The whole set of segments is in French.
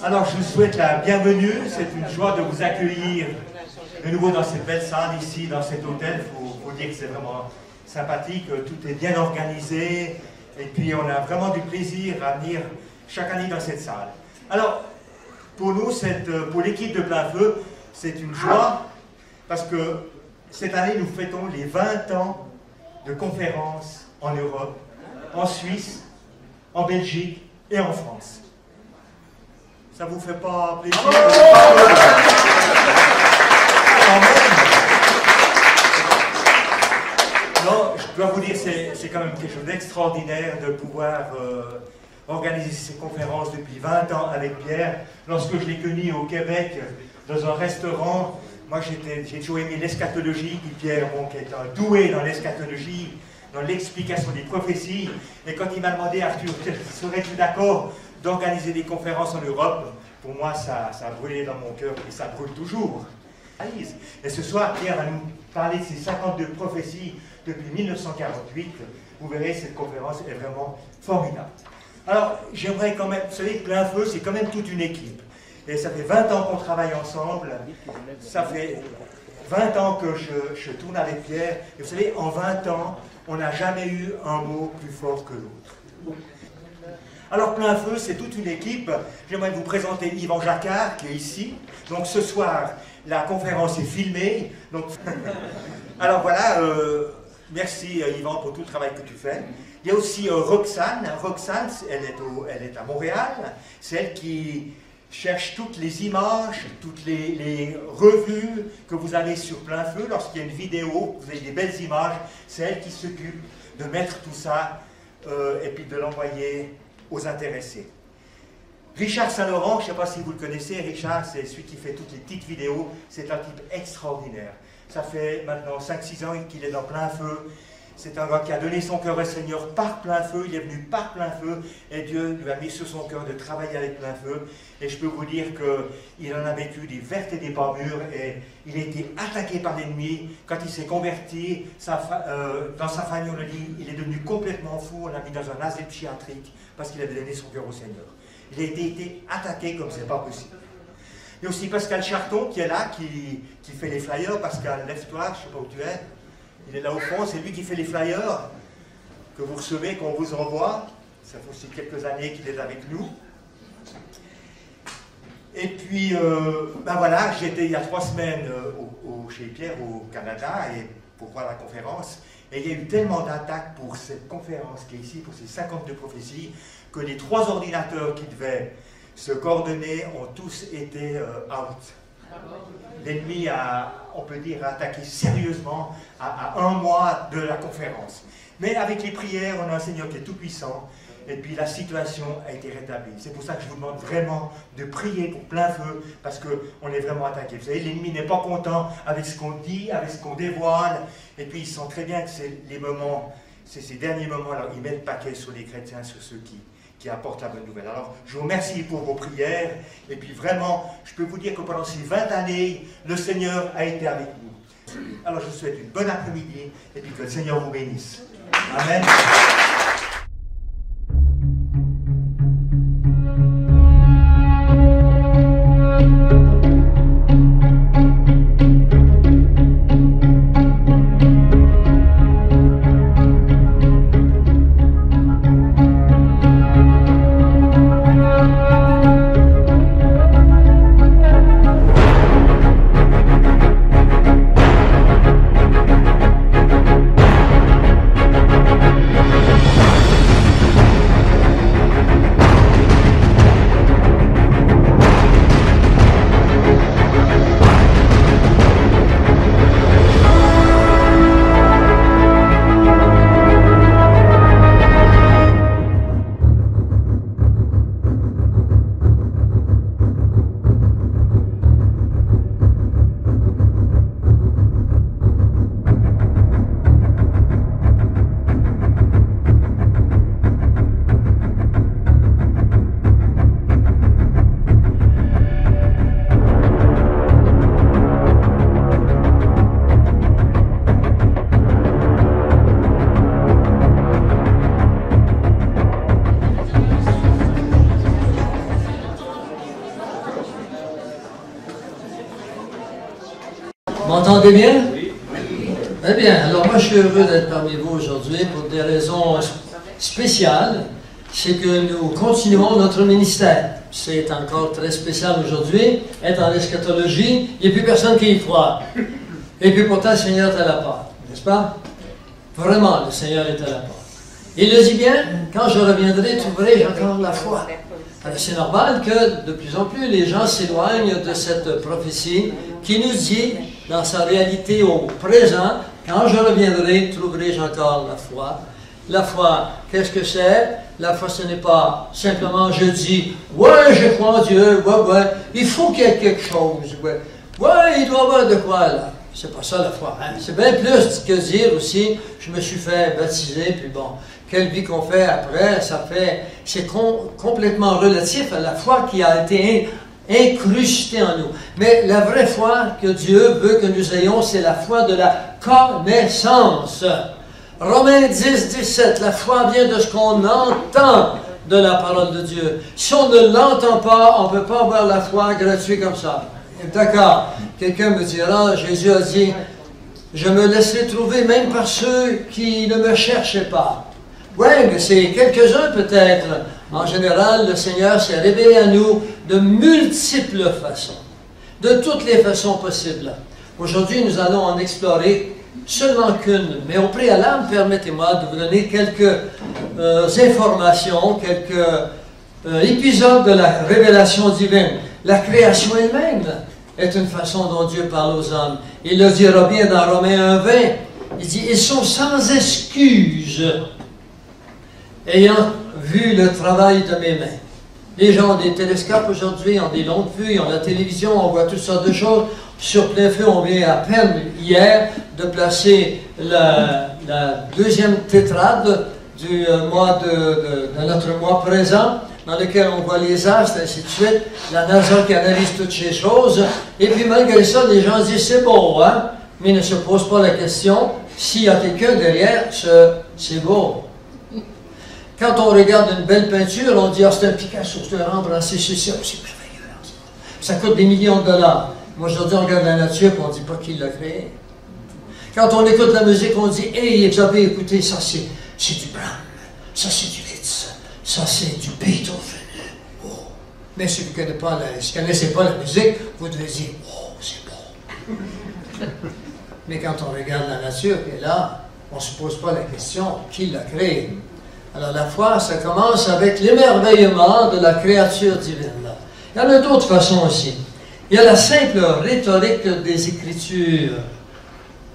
Alors, je vous souhaite la bienvenue. C'est une joie de vous accueillir de nouveau dans cette belle salle ici, dans cet hôtel. Il faut dire que c'est vraiment sympathique. Tout est bien organisé. Et puis, on a vraiment du plaisir à venir chaque année dans cette salle. Alors, pour nous, pour l'équipe de Plein Feu, c'est une joie parce que cette année, nous fêtons les 20 ans de conférences en Europe, en Suisse, en Belgique et en France. Ça vous fait pas plaisir? Non, je dois vous dire, c'est quand même quelque chose d'extraordinaire de pouvoir organiser ces conférences depuis 20 ans avec Pierre. Lorsque je l'ai connu au Québec, dans un restaurant, moi j'ai toujours aimé l'eschatologie, puis Pierre, bon, qui est un doué dans l'eschatologie, dans l'explication des prophéties, et quand il m'a demandé, Arthur, serais-tu d'accord d'organiser des conférences en Europe? Pour moi, ça a brûlé dans mon cœur, et ça brûle toujours. Et ce soir, Pierre va nous parler de ces 52 prophéties depuis 1948. Vous verrez, cette conférence est vraiment formidable. Alors, j'aimerais quand même, vous savez, Plein Feu, c'est quand même toute une équipe. Et ça fait 20 ans qu'on travaille ensemble. Ça fait 20 ans que je tourne avec Pierre. Et vous savez, en 20 ans, on n'a jamais eu un mot plus fort que l'autre. Alors, Plein Feu, c'est toute une équipe. J'aimerais vous présenter Yvan Jacquard, qui est ici. Donc, ce soir, la conférence est filmée. Donc, alors voilà, merci Yvan pour tout le travail que tu fais. Il y a aussi Roxane. Roxane, elle est à Montréal. C'est elle qui cherche toutes les images, toutes les revues que vous avez sur Plein Feu. Lorsqu'il y a une vidéo, vous avez des belles images. C'est elle qui s'occupe de mettre tout ça et puis de l'envoyer aux intéressés. Richard Saint-Laurent, je ne sais pas si vous le connaissez, Richard, c'est celui qui fait toutes les petites vidéos. C'est un type extraordinaire. Ça fait maintenant 5-6 ans qu'il est dans Plein Feu. C'est un gars qui a donné son cœur au Seigneur par Plein Feu. Il est venu par Plein Feu et Dieu lui a mis sur son cœur de travailler avec Plein Feu. Et je peux vous dire qu'il en a vécu des vertes et des pas mûres. Et il a été attaqué par l'ennemi. Quand il s'est converti, dans sa famille, on a dit, il est devenu complètement fou. On l'a mis dans un asile psychiatrique parce qu'il avait donné son cœur au Seigneur. Il a été attaqué comme c'est pas possible. Il y a aussi Pascal Charton qui est là, qui fait les flyers. Pascal, lève-toi, je ne sais pas où tu es. Il est là au fond, c'est lui qui fait les flyers que vous recevez, qu'on vous envoie. Ça fait aussi quelques années qu'il est avec nous. Et puis, ben voilà, j'étais il y a 3 semaines chez Pierre au Canada pour voir la conférence. Et il y a eu tellement d'attaques pour cette conférence qui est ici, pour ces 52 prophéties, que les 3 ordinateurs qui devaient se coordonner ont tous été out. L'ennemi a, on peut dire, attaqué sérieusement à 1 mois de la conférence. Mais avec les prières, on a un Seigneur qui est tout puissant, et puis la situation a été rétablie. C'est pour ça que je vous demande vraiment de prier pour Plein Feu, parce qu'on est vraiment attaqué. Vous savez, l'ennemi n'est pas content avec ce qu'on dit, avec ce qu'on dévoile, et puis il sent très bien que c'est ces derniers moments, alors il met le paquet sur les chrétiens, sur ceux qui apporte la bonne nouvelle. Alors, je vous remercie pour vos prières, et puis vraiment, je peux vous dire que pendant ces 20 années, le Seigneur a été avec nous. Alors, je vous souhaite une bonne après-midi, et puis que le Seigneur vous bénisse. Amen. m'entendez bien? Oui. Très bien. Alors moi, je suis heureux d'être parmi vous aujourd'hui pour des raisons spéciales. C'est que nous continuons notre ministère. C'est encore très spécial aujourd'hui. Être en eschatologie, il n'y a plus personne qui y croit. Et puis pourtant, le Seigneur est à la porte, n'est-ce pas? Vraiment, le Seigneur est à la porte. Il le dit bien, quand je reviendrai, trouverai-je encore la foi. Alors c'est normal que de plus en plus les gens s'éloignent de cette prophétie qui nous dit, dans sa réalité au présent, quand je reviendrai, trouverai-je encore la foi. La foi, qu'est-ce que c'est? La foi, ce n'est pas simplement je dis, ouais, je crois en Dieu, ouais, il faut qu'il y ait quelque chose, ouais, il doit y avoir de quoi là. C'est pas ça la foi. Hein? C'est bien plus que dire aussi, je me suis fait baptiser, puis bon, quelle vie qu'on fait après, c'est complètement relatif à la foi qui a été incrustée en nous. Mais la vraie foi que Dieu veut que nous ayons, c'est la foi de la connaissance. Romains 10, 17, la foi vient de ce qu'on entend de la parole de Dieu. Si on ne l'entend pas, on ne peut pas avoir la foi gratuite comme ça. D'accord. Quelqu'un me dira, Jésus a dit, je me laisserai trouver même par ceux qui ne me cherchaient pas. Oui, mais c'est quelques-uns peut-être. En général, le Seigneur s'est révélé à nous de multiples façons, de toutes les façons possibles. Aujourd'hui, nous allons en explorer seulement qu'une, mais au préalable, permettez-moi de vous donner quelques informations, quelques épisodes de la révélation divine. La création elle-même est une façon dont Dieu parle aux hommes. Il le dira bien dans Romains 1:20. Il dit, ils sont sans excuse, ayant vu le travail de mes mains. Les gens ont des télescopes aujourd'hui, ont des longues vues, ils ont la télévision, on voit toutes sortes de choses. Sur plein feu, on vient à peine hier de placer la deuxième tétrade du de notre mois présent, dans lequel on voit les astres, ainsi de suite, la NASA qui analyse toutes ces choses, et puis malgré ça, les gens disent c'est beau, hein? Mais ils ne se posent pas la question s'il y a quelqu'un derrière, c'est beau. Quand on regarde une belle peinture, on dit, ah, c'est un Picasso, c'est un Rembrandt, c'est merveilleux. Ça coûte des millions de dollars. Moi, aujourd'hui, on regarde la nature et on ne dit pas qui l'a créé. Quand on écoute la musique, on dit, hey, vous avez écouté, ça c'est du Brahms, ça c'est du Liszt, ça c'est du Beethoven. Oh. Mais si vous ne connaissez pas la musique, vous devez dire, oh, c'est beau. Mais quand on regarde la nature qui est là, on ne se pose pas la question, qui l'a créé. Alors la foi, ça commence avec l'émerveillement de la créature divine. Il y en a d'autres façons aussi. Il y a la simple rhétorique des Écritures.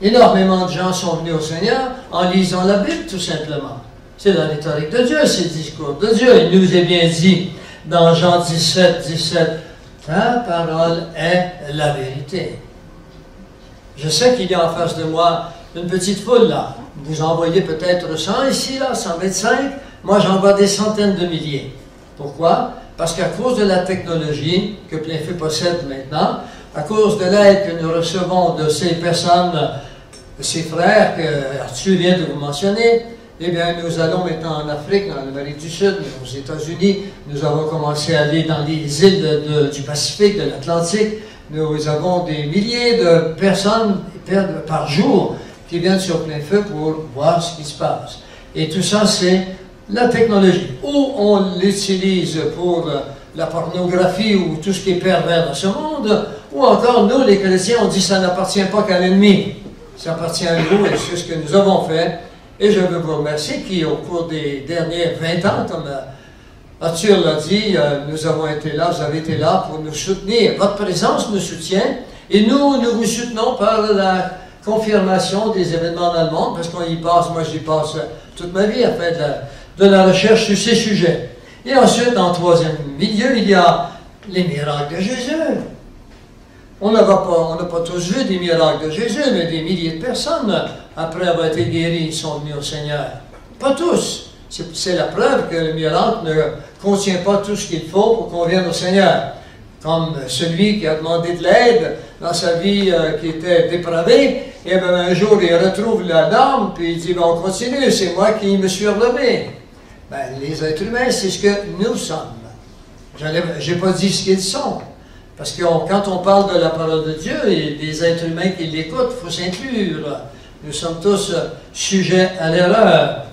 Énormément de gens sont venus au Seigneur en lisant la Bible, tout simplement. C'est la rhétorique de Dieu, c'est le discours de Dieu. Il nous est bien dit dans Jean 17, 17, « Ta parole est la vérité. » Je sais qu'il y a en face de moi une petite foule là. Vous en voyez peut-être 100 ici, là, 125. Moi, j'en vois des centaines de milliers. Pourquoi? Parce qu'à cause de la technologie que Plainfeu possède maintenant, à cause de l'aide que nous recevons de ces personnes, de ces frères que Arthur vient de vous mentionner, eh bien, nous allons maintenant en Afrique, dans l'Amérique du Sud, aux États-Unis. Nous avons commencé à aller dans les îles du Pacifique, de l'Atlantique. Nous avons des milliers de personnes par jour qui viennent sur Plainfeu pour voir ce qui se passe. Et tout ça, c'est la technologie. Ou on l'utilise pour la pornographie ou tout ce qui est pervers dans ce monde, ou encore, nous, les chrétiens, on dit que ça n'appartient pas qu'à l'ennemi. Ça appartient à nous et c'est ce que nous avons fait. Et je veux vous remercier qui, au cours des derniers 20 ans, comme Arthur l'a dit, nous avons été là, vous avez été là pour nous soutenir. Votre présence nous soutient et nous vous soutenons par la confirmation des événements dans le monde, parce qu'on y passe, moi j'y passe toute ma vie à faire de la recherche sur ces sujets. Et ensuite, en troisième milieu, il y a les miracles de Jésus. On n'a pas tous vu des miracles de Jésus, mais des milliers de personnes, après avoir été guéris, sont venus au Seigneur. Pas tous. C'est la preuve que le miracle ne contient pas tout ce qu'il faut pour qu'on vienne au Seigneur. Comme celui qui a demandé de l'aide dans sa vie qui était dépravée, et bien un jour il retrouve la norme, puis il dit, ben, on continue, c'est moi qui me suis relevé. Ben, les êtres humains, c'est ce que nous sommes. Je n'ai pas dit ce qu'ils sont. Parce que quand on parle de la parole de Dieu et des êtres humains qui l'écoutent, il faut s'inclure. Nous sommes tous sujets à l'erreur.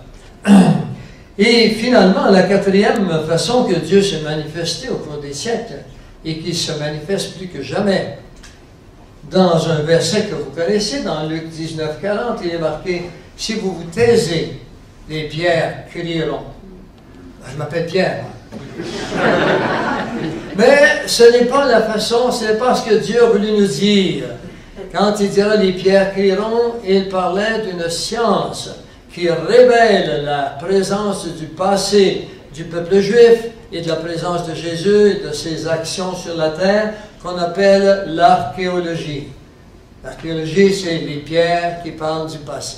Et finalement, la quatrième façon que Dieu s'est manifesté au cours des siècles, et qui se manifeste plus que jamais, dans un verset que vous connaissez, dans Luc 19, 40, il est marqué « Si vous vous taisez, les pierres crieront. » Je m'appelle Pierre. Mais ce n'est pas la façon, ce n'est pas ce que Dieu a voulu nous dire. Quand il dira « les pierres crieront », il parlait d'une science qui révèle la présence du passé du peuple juif et de la présence de Jésus et de ses actions sur la terre qu'on appelle l'archéologie. L'archéologie, c'est les pierres qui parlent du passé.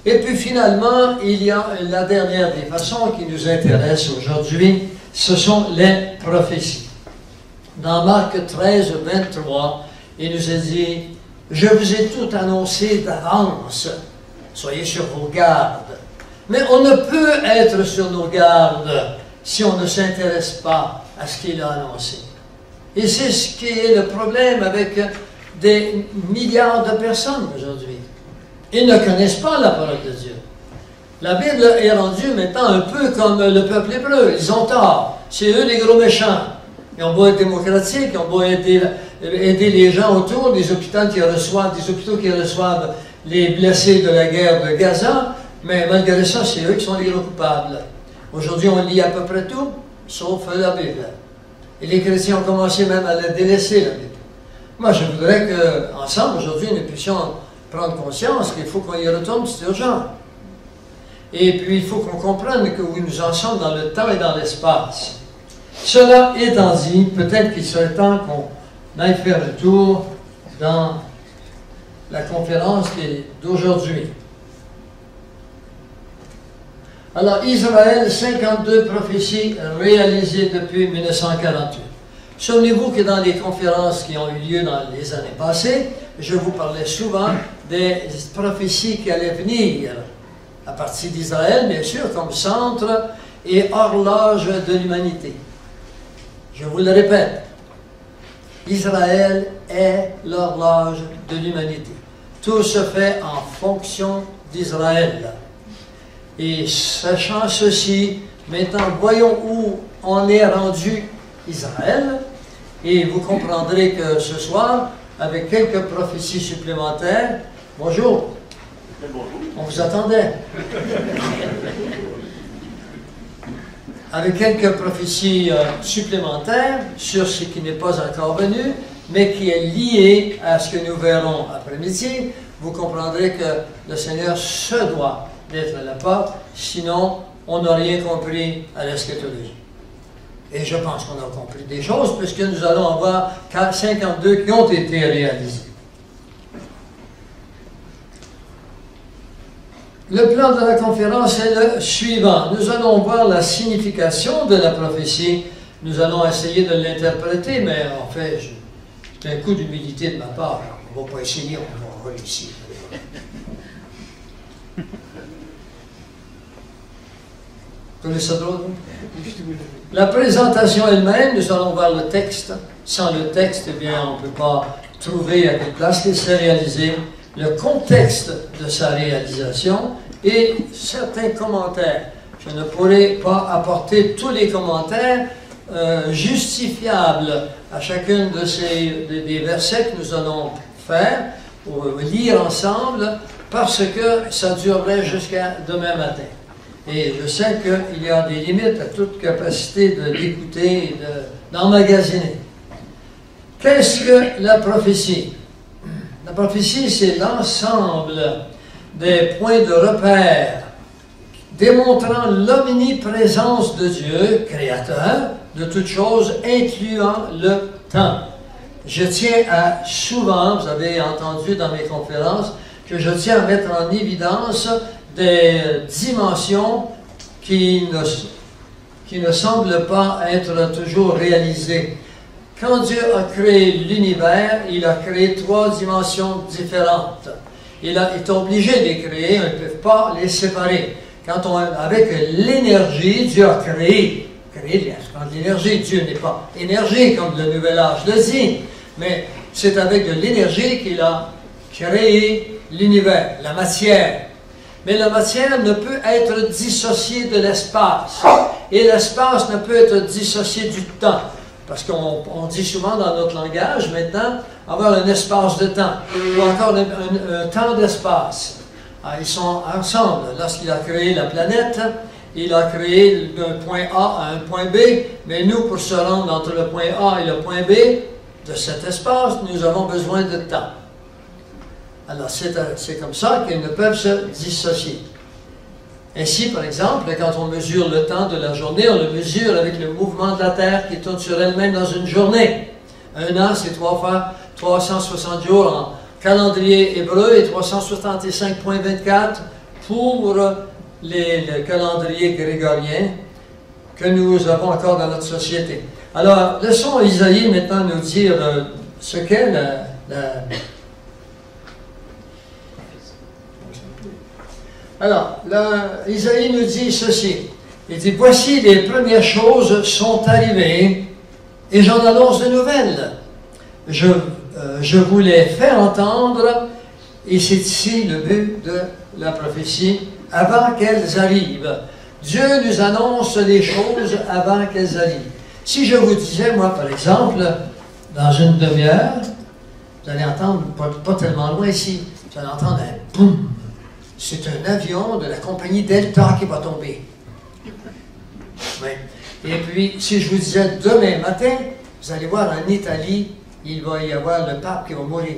Et puis finalement, il y a la dernière des façons qui nous intéresse aujourd'hui, ce sont les prophéties. Dans Marc 13, 23, il nous a dit « Je vous ai tout annoncé d'avance. Soyez sur vos gardes. » Mais on ne peut être sur nos gardes si on ne s'intéresse pas à ce qu'il a annoncé. Et c'est ce qui est le problème avec des milliards de personnes aujourd'hui. Ils ne connaissent pas la parole de Dieu. La Bible est rendue maintenant un peu comme le peuple hébreu. Ils ont tort. C'est eux les gros méchants. Ils ont beau être démocratiques, ils ont beau aider les gens autour, des hôpitaux qui reçoivent les blessés de la guerre de Gaza, mais malgré ça, c'est eux qui sont les gros coupables. Aujourd'hui, on lit à peu près tout, sauf la Bible. Et les chrétiens ont commencé même à la délaisser, la Bible. Moi, je voudrais qu'ensemble, aujourd'hui, nous puissions prendre conscience qu'il faut qu'on y retourne, c'est urgent. Et puis, il faut qu'on comprenne que oui, nous en sommes dans le temps et dans l'espace. Cela étant dit, peut-être qu'il serait temps qu'on aille faire le tour dans la conférence d'aujourd'hui. Alors, Israël, 52 prophéties réalisées depuis 1948. Souvenez-vous que dans les conférences qui ont eu lieu dans les années passées, je vous parlais souvent des prophéties qui allaient venir à partir d'Israël, bien sûr, comme centre et horloge de l'humanité. Je vous le répète, Israël est l'horloge de l'humanité. Tout se fait en fonction d'Israël. Et sachant ceci, maintenant voyons où on est rendu Israël, et vous comprendrez que ce soir, avec quelques prophéties supplémentaires, bonjour, on vous attendait. Avec quelques prophéties supplémentaires sur ce qui n'est pas encore venu, mais qui est lié à ce que nous verrons après-midi, vous comprendrez que le Seigneur se doit d'être à la porte, sinon on n'a rien compris à l'eschatologie. Et je pense qu'on a compris des choses, puisque nous allons en voir 52 qui ont été réalisées. Le plan de la conférence est le suivant. Nous allons voir la signification de la prophétie. Nous allons essayer de l'interpréter, mais en fait, c'est un coup d'humilité de ma part. On ne va pas essayer, on va réussir. Vous trouvez ça drôle? La présentation elle-même, nous allons voir le texte. Sans le texte, eh bien, on ne peut pas trouver à quelle place il s'est réalisé, le contexte de sa réalisation et certains commentaires. Je ne pourrai pas apporter tous les commentaires justifiables à chacun des versets que nous allons faire ou lire ensemble parce que ça durerait jusqu'à demain matin. Et je sais qu'il y a des limites à toute capacité d'écouter et d'emmagasiner. Qu'est-ce que la prophétie? La prophétie, c'est l'ensemble des points de repère démontrant l'omniprésence de Dieu, créateur de toutes choses, incluant le temps. Je tiens à souvent, vous avez entendu dans mes conférences, que je tiens à mettre en évidence des dimensions qui ne semblent pas être toujours réalisées. Quand Dieu a créé l'univers, il a créé 3 dimensions différentes. Il est obligé de les créer, on ne peut pas les séparer. Avec l'énergie, Dieu a créé créé de l'énergie. Dieu n'est pas énergie, comme le Nouvel Âge le dit, mais c'est avec de l'énergie qu'il a créé l'univers, la matière. Mais la matière ne peut être dissociée de l'espace. Et l'espace ne peut être dissocié du temps. Parce qu'on dit souvent dans notre langage maintenant, avoir un espace de temps, ou encore un temps d'espace. Ils sont ensemble. Lorsqu'il a créé la planète, il a créé un point A à un point B, mais nous, pour se rendre entre le point A et le point B de cet espace, nous avons besoin de temps. Alors, c'est comme ça qu'ils ne peuvent se dissocier. Ainsi, par exemple, quand on mesure le temps de la journée, on le mesure avec le mouvement de la Terre qui tourne sur elle-même dans une journée. Un an, c'est 3 fois 360 jours en calendrier hébreu et 365,24 pour le calendrier grégorien que nous avons encore dans notre société. Alors, laissons Isaïe maintenant nous dire ce qu'est Alors, Isaïe nous dit ceci. Il dit, voici les premières choses sont arrivées et j'en annonce de nouvelles. Je vous les fais entendre et c'est ici le but de la prophétie, avant qu'elles arrivent. Dieu nous annonce les choses avant qu'elles arrivent. Si je vous disais, moi par exemple, dans une demi-heure, vous allez entendre, pas tellement loin ici, vous allez entendre un boum. C'est un avion de la compagnie Delta qui va tomber. Oui. Et puis, si je vous disais demain matin, vous allez voir en Italie, il va y avoir le pape qui va mourir.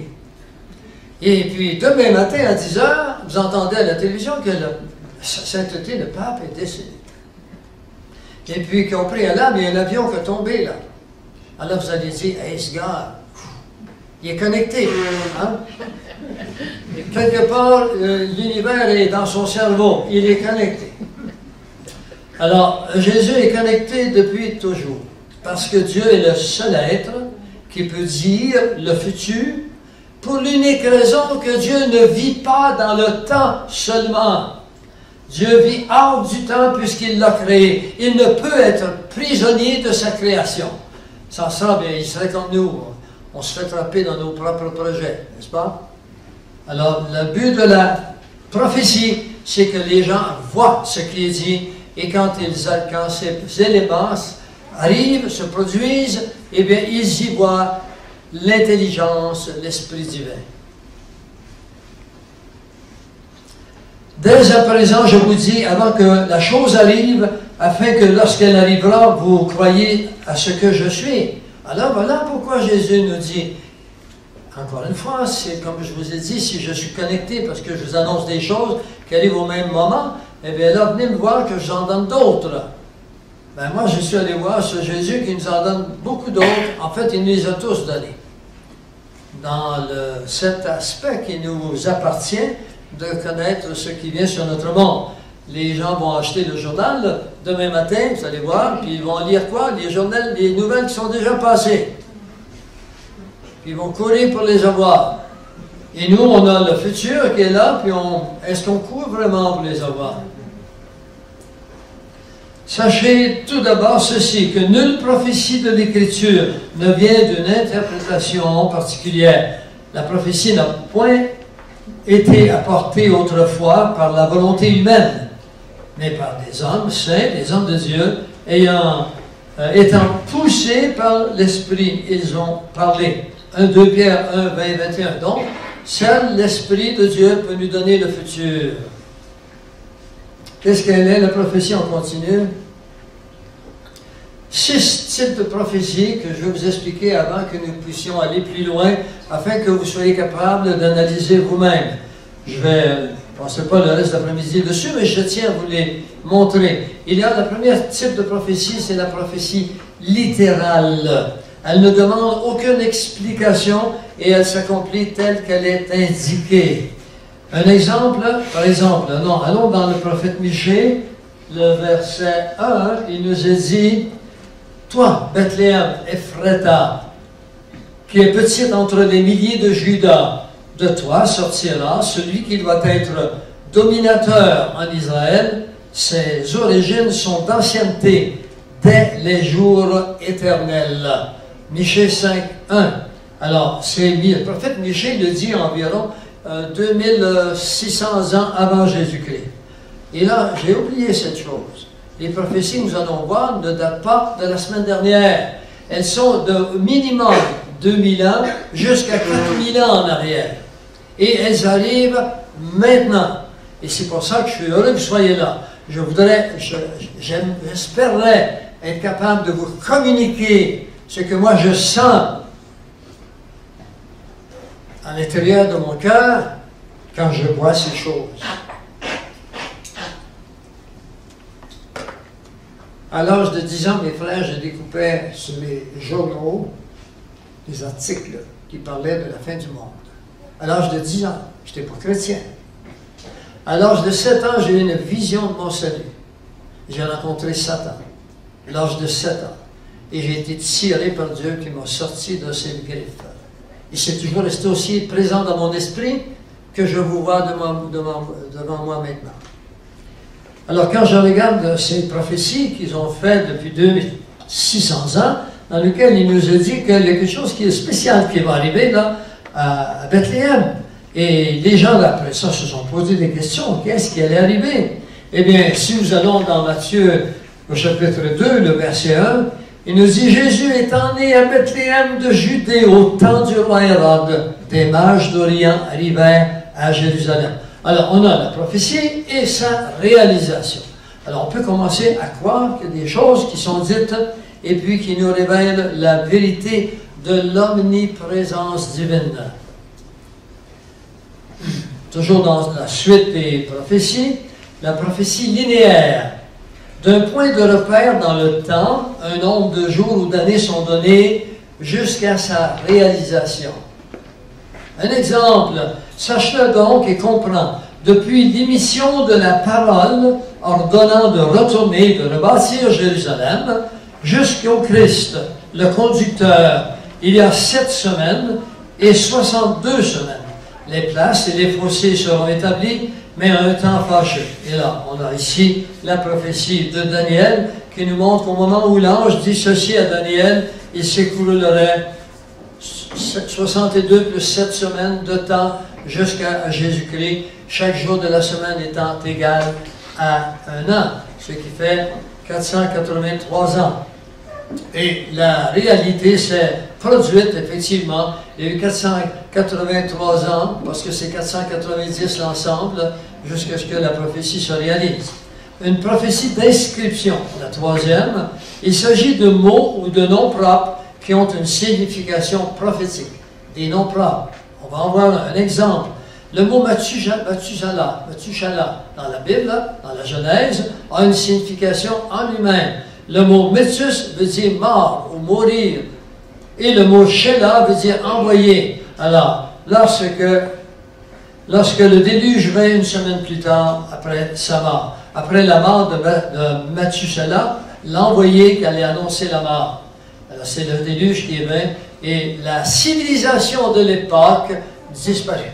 Et puis, demain matin à 10 h, vous entendez à la télévision que sa sainteté, le pape, est décédé. Et puis, qu'au préalable, il y a un avion qui est tombé là. Alors vous allez dire, hey, ce gars, il est connecté. Hein? Quelque part, l'univers est dans son cerveau, il est connecté. Alors, Jésus est connecté depuis toujours, parce que Dieu est le seul être qui peut dire le futur, pour l'unique raison que Dieu ne vit pas dans le temps seulement. Dieu vit hors du temps puisqu'il l'a créé. Il ne peut être prisonnier de sa création. Sans ça, bien, il serait comme nous. On se fait trapper dans nos propres projets, n'est-ce pas? Alors, le but de la prophétie, c'est que les gens voient ce qui est dit, et quand ces éléments arrivent, se produisent, eh bien, ils y voient l'intelligence, l'esprit divin. Dès à présent, je vous dis, avant que la chose arrive, afin que lorsqu'elle arrivera, vous croyez à ce que je suis. Alors voilà pourquoi Jésus nous dit, encore une fois, c'est comme je vous ai dit, si je suis connecté parce que je vous annonce des choses qui arrivent au même moment, eh bien là, venez me voir que j'en donne d'autres. Ben moi, je suis allé voir ce Jésus qui nous en donne beaucoup d'autres. En fait, il nous les a tous donnés. Dans cet aspect qui nous appartient de connaître ce qui vient sur notre monde. Les gens vont acheter le journal demain matin, vous allez voir, puis ils vont lire quoi? Les nouvelles qui sont déjà passées. Puis ils vont courir pour les avoir. Et nous, on a le futur qui est là, puis est-ce qu'on court vraiment pour les avoir? Sachez tout d'abord ceci, que nulle prophétie de l'Écriture ne vient d'une interprétation particulière. La prophétie n'a point été apportée autrefois par la volonté humaine, mais par des hommes saints, des hommes de Dieu, étant poussés par l'Esprit, ils ont parlé. 2 Pierre 1, 20, 21. Donc, seul l'Esprit de Dieu peut nous donner le futur. Qu'est-ce qu'elle est, la prophétie? On continue. 6 types de prophéties que je vais vous expliquer avant que nous puissions aller plus loin, afin que vous soyez capables d'analyser vous-même. Je vais passer pas le reste de l'après-midi dessus, mais je tiens à vous les montrer. Il y a le premier type de prophétie, c'est la prophétie littérale. Elle ne demande aucune explication et elle s'accomplit telle qu'elle est indiquée. Un exemple, par exemple, allons dans le prophète Michée, le verset 1, il nous est dit, « Toi, Bethléem, Ephrata, qui est petite entre les milliers de Juda, de toi sortira celui qui doit être dominateur en Israël. Ses origines sont d'ancienneté, dès les jours éternels. Michée 5, 1. Alors, le prophète Michée le dit environ 2600 ans avant Jésus-Christ. Et là, j'ai oublié cette chose. Les prophéties, nous allons voir, ne datent pas de la semaine dernière. Elles sont de minimum 2000 ans jusqu'à 4000 ans en arrière. Et elles arrivent maintenant. Et c'est pour ça que je suis heureux que vous soyez là. J'espérerais être capable de vous communiquer ce que moi je sens à l'intérieur de mon cœur quand je vois ces choses. À l'âge de 10 ans, mes frères, je découpais sur les journaux des articles qui parlaient de la fin du monde. À l'âge de 10 ans, je n'étais pas chrétien. À l'âge de 7 ans, j'ai eu une vision de mon salut. J'ai rencontré Satan, à l'âge de 7 ans. Et j'ai été tiré par Dieu qui m'a sorti de ses griffes. Et c'est toujours resté aussi présent dans mon esprit que je vous vois devant moi maintenant. Alors quand je regarde ces prophéties qu'ils ont faites depuis 2600 ans, dans lesquelles il nous a dit qu'il y a quelque chose qui est spécial qui va arriver là, à Bethléem. Et les gens d'après ça se sont posé des questions. Qu'est-ce qui allait arriver? Eh bien, si nous allons dans Matthieu au chapitre 2, le verset 1, il nous dit « Jésus étant né à Bethléem de Judée au temps du roi Hérode, des mages d'Orient arrivèrent à Jérusalem. » Alors, on a la prophétie et sa réalisation. Alors, on peut commencer à croire qu'il y a des choses qui sont dites et puis qui nous révèlent la vérité de l'omniprésence divine. Toujours dans la suite des prophéties, la prophétie linéaire. D'un point de repère dans le temps, un nombre de jours ou d'années sont donnés jusqu'à sa réalisation. Un exemple, sache-le donc et comprends, depuis l'émission de la parole ordonnant de retourner, de rebâtir Jérusalem, jusqu'au Christ, le conducteur, il y a 7 semaines et 62 semaines. Les places et les fossés seront établis, mais à un temps fâcheux. Et là, on a ici la prophétie de Daniel qui nous montre qu'au moment où l'ange dit ceci à Daniel, il s'écoulerait 62 plus 7 semaines de temps jusqu'à Jésus-Christ, chaque jour de la semaine étant égal à un an, ce qui fait 483 ans. Et la réalité s'est produite, effectivement. Il y a eu 483 ans, parce que c'est 490 l'ensemble, jusqu'à ce que la prophétie se réalise. Une prophétie d'inscription, la troisième, il s'agit de mots ou de noms propres qui ont une signification prophétique. Des noms propres. On va en voir un exemple. Le mot Mathusalah, dans la Bible, dans la Genèse, a une signification en lui-même. Le mot Métus veut dire mort ou mourir. Et le mot Shelah veut dire envoyer. Alors, lorsque le déluge vint une semaine plus tard, après sa mort, après la mort de Mathusalah, l'envoyé qui allait annoncer la mort. Alors, c'est le déluge qui est vint et la civilisation de l'époque disparaît.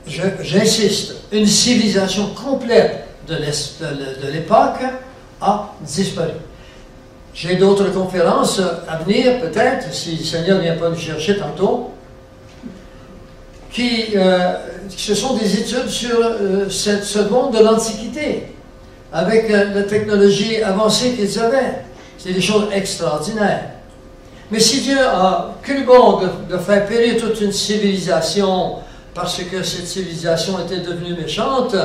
J'insiste, une civilisation complète de l'époque a disparu. J'ai d'autres conférences à venir, peut-être, si le Seigneur ne vient pas nous chercher tantôt, ce sont des études sur ce monde de l'Antiquité, avec la technologie avancée qu'ils avaient. C'est des choses extraordinaires. Mais si Dieu a cru bon de faire périr toute une civilisation parce que cette civilisation était devenue méchante,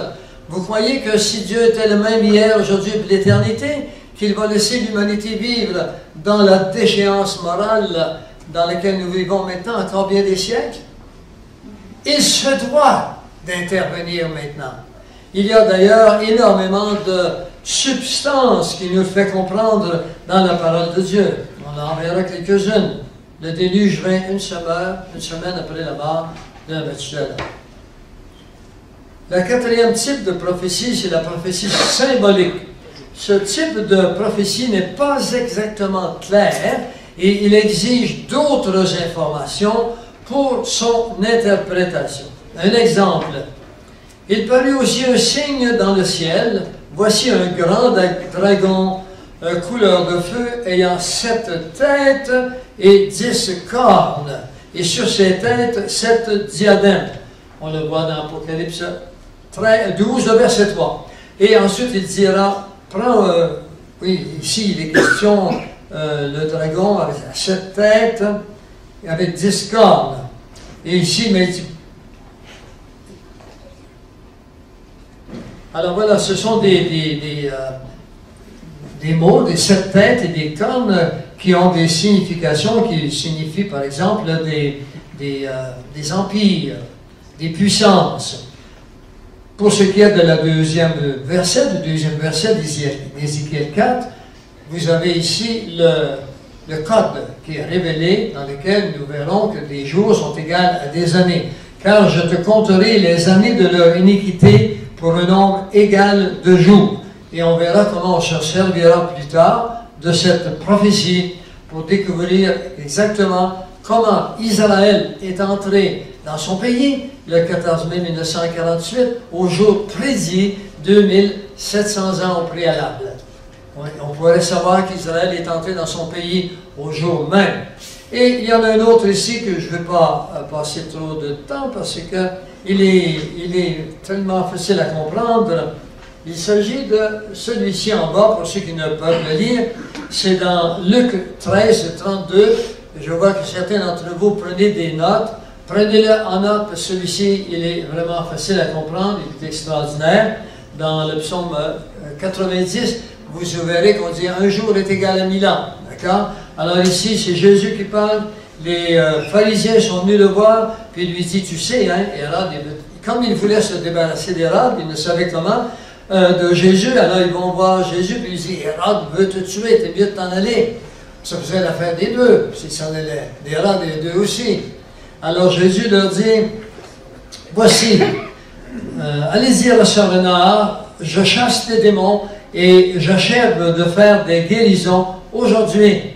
vous croyez que si Dieu était le même hier, aujourd'hui et pour l'éternité, qu'il va laisser l'humanité vivre dans la déchéance morale dans laquelle nous vivons maintenant encore bien des siècles? Il se doit d'intervenir maintenant. Il y a d'ailleurs énormément de substances qui nous fait comprendre dans la parole de Dieu. On en verra quelques-unes. Le déluge vint une semaine après la mort de Mathusalah. Le quatrième type de prophétie, c'est la prophétie symbolique. Ce type de prophétie n'est pas exactement clair et il exige d'autres informations pour son interprétation. Un exemple. Il parut aussi un signe dans le ciel. voici un grand dragon couleur de feu ayant 7 têtes et 10 cornes, et sur ses têtes 7 diadèmes. On le voit dans Apocalypse 12, verset 3. Et ensuite il dira, oui, ici il est question, le dragon avec 7 têtes et avec 10 cornes. Et ici, mais alors voilà, ce sont des mots, des 7 têtes et des cornes qui ont des significations, qui signifient par exemple des empires, des puissances. Pour ce qui est de du deuxième verset d'Ézéchiel 4, vous avez ici le code qui est révélé, dans lequel nous verrons que des jours sont égaux à des années. Car je te compterai les années de leur iniquité pour un nombre égal de jours. Et on verra comment on se servira plus tard de cette prophétie pour découvrir exactement comment Israël est entré dans son pays le 14 mai 1948, au jour prédit 2700 ans au préalable. On pourrait savoir qu'Israël est entré dans son pays au jour même. Et il y en a un autre ici que je ne vais pas passer trop de temps parce qu'il est tellement facile à comprendre. Il s'agit de celui-ci en bas, pour ceux qui ne peuvent le lire. C'est dans Luc 13, 32. Je vois que certains d'entre vous prenez des notes. Prenez-le en note, parce que celui-ci, il est vraiment facile à comprendre, il est extraordinaire. Dans le psaume 90, vous verrez qu'on dit « un jour est égal à 1000 ans ». D'accord? Alors ici, c'est Jésus qui parle. Les pharisiens sont venus le voir, puis il lui dit « tu sais, hein, Hérode, comme il voulait se débarrasser d'Hérode, il ne savait comment, de Jésus, alors ils vont voir Jésus, puis il dit « Hérode veut te tuer, t'es mieux de t'en aller ». Ça faisait l'affaire des deux, s'il s'en allait, d'Hérode et des deux aussi. Alors Jésus leur dit, voici, allez-y à la sœur Renard, je chasse les démons et j'achève de faire des guérisons aujourd'hui.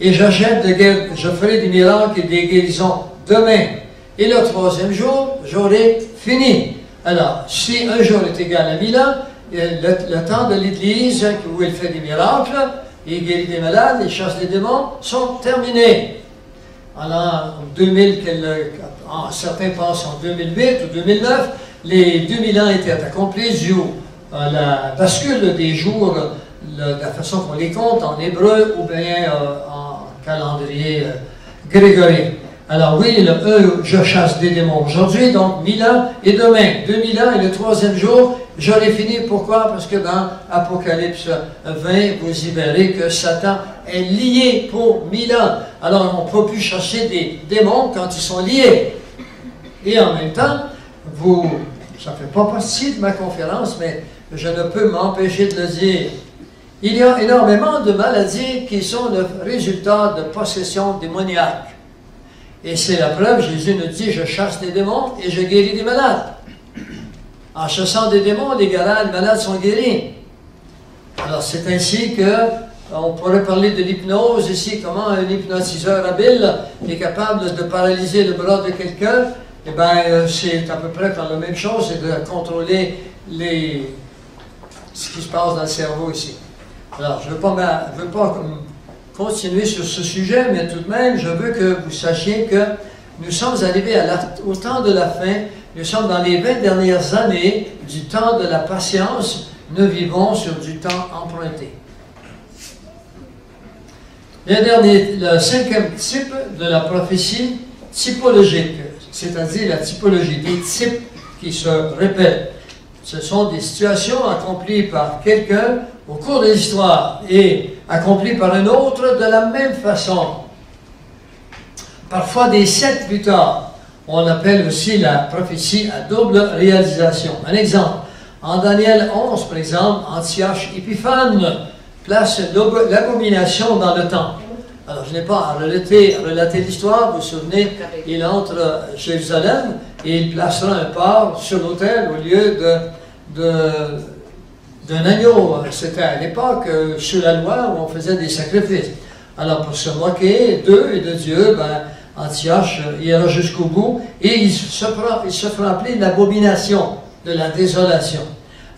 Et je ferai des miracles et des guérisons demain. Et le troisième jour, j'aurai fini. Alors, si un jour est égal à 1000 ans, le temps de l'Église où il fait des miracles, il guérit des malades, il chasse les démons, sont terminés. Alors, en 2000, certains pensent en 2008 ou 2009, les 2000 ans étaient accomplis dû à la bascule des jours, la façon qu'on les compte en hébreu ou bien en calendrier grégorien. Alors oui, je chasse des démons aujourd'hui, donc 1000 ans et demain, 2000 ans et le troisième jour, j'aurai fini. Pourquoi? Parce que dans Apocalypse 20, vous y verrez que Satan est lié pour 1000 ans. Alors on ne peut plus chasser des démons quand ils sont liés. Et en même temps, ça ne fait pas partie de ma conférence, mais je ne peux m'empêcher de le dire. Il y a énormément de maladies qui sont le résultat de possession démoniaque. Et c'est la preuve, Jésus nous dit, je chasse des démons et je guéris des malades. En chassant des démons, les malades sont guéris. Alors c'est ainsi que on pourrait parler de l'hypnose ici, comment un hypnotiseur habile est capable de paralyser le bras de quelqu'un. Eh bien, c'est à peu près la même chose, c'est de contrôler ce qui se passe dans le cerveau ici. Alors, je ne veux pas continuer sur ce sujet, mais tout de même, je veux que vous sachiez que nous sommes arrivés au temps de la fin. Nous sommes dans les 20 dernières années du temps de la patience. Nous vivons sur du temps emprunté. Le cinquième type de la prophétie typologique, c'est-à-dire la typologie des types qui se répètent. Ce sont des situations accomplies par quelqu'un au cours de l'histoire et accomplies par un autre de la même façon. Parfois des siècles plus tard, on appelle aussi la prophétie à double réalisation. Un exemple, en Daniel 11, par exemple, Antioche Épiphane place l'abomination dans le temple. Alors, je n'ai pas à relater l'histoire, vous vous souvenez, il entre à Jérusalem et il placera un porc sur l'autel au lieu d'un agneau. C'était à l'époque, sous la loi, où on faisait des sacrifices. Alors, pour se moquer d'eux et de Dieu, Antioche ira jusqu'au bout et il se fera appeler l'abomination de la désolation.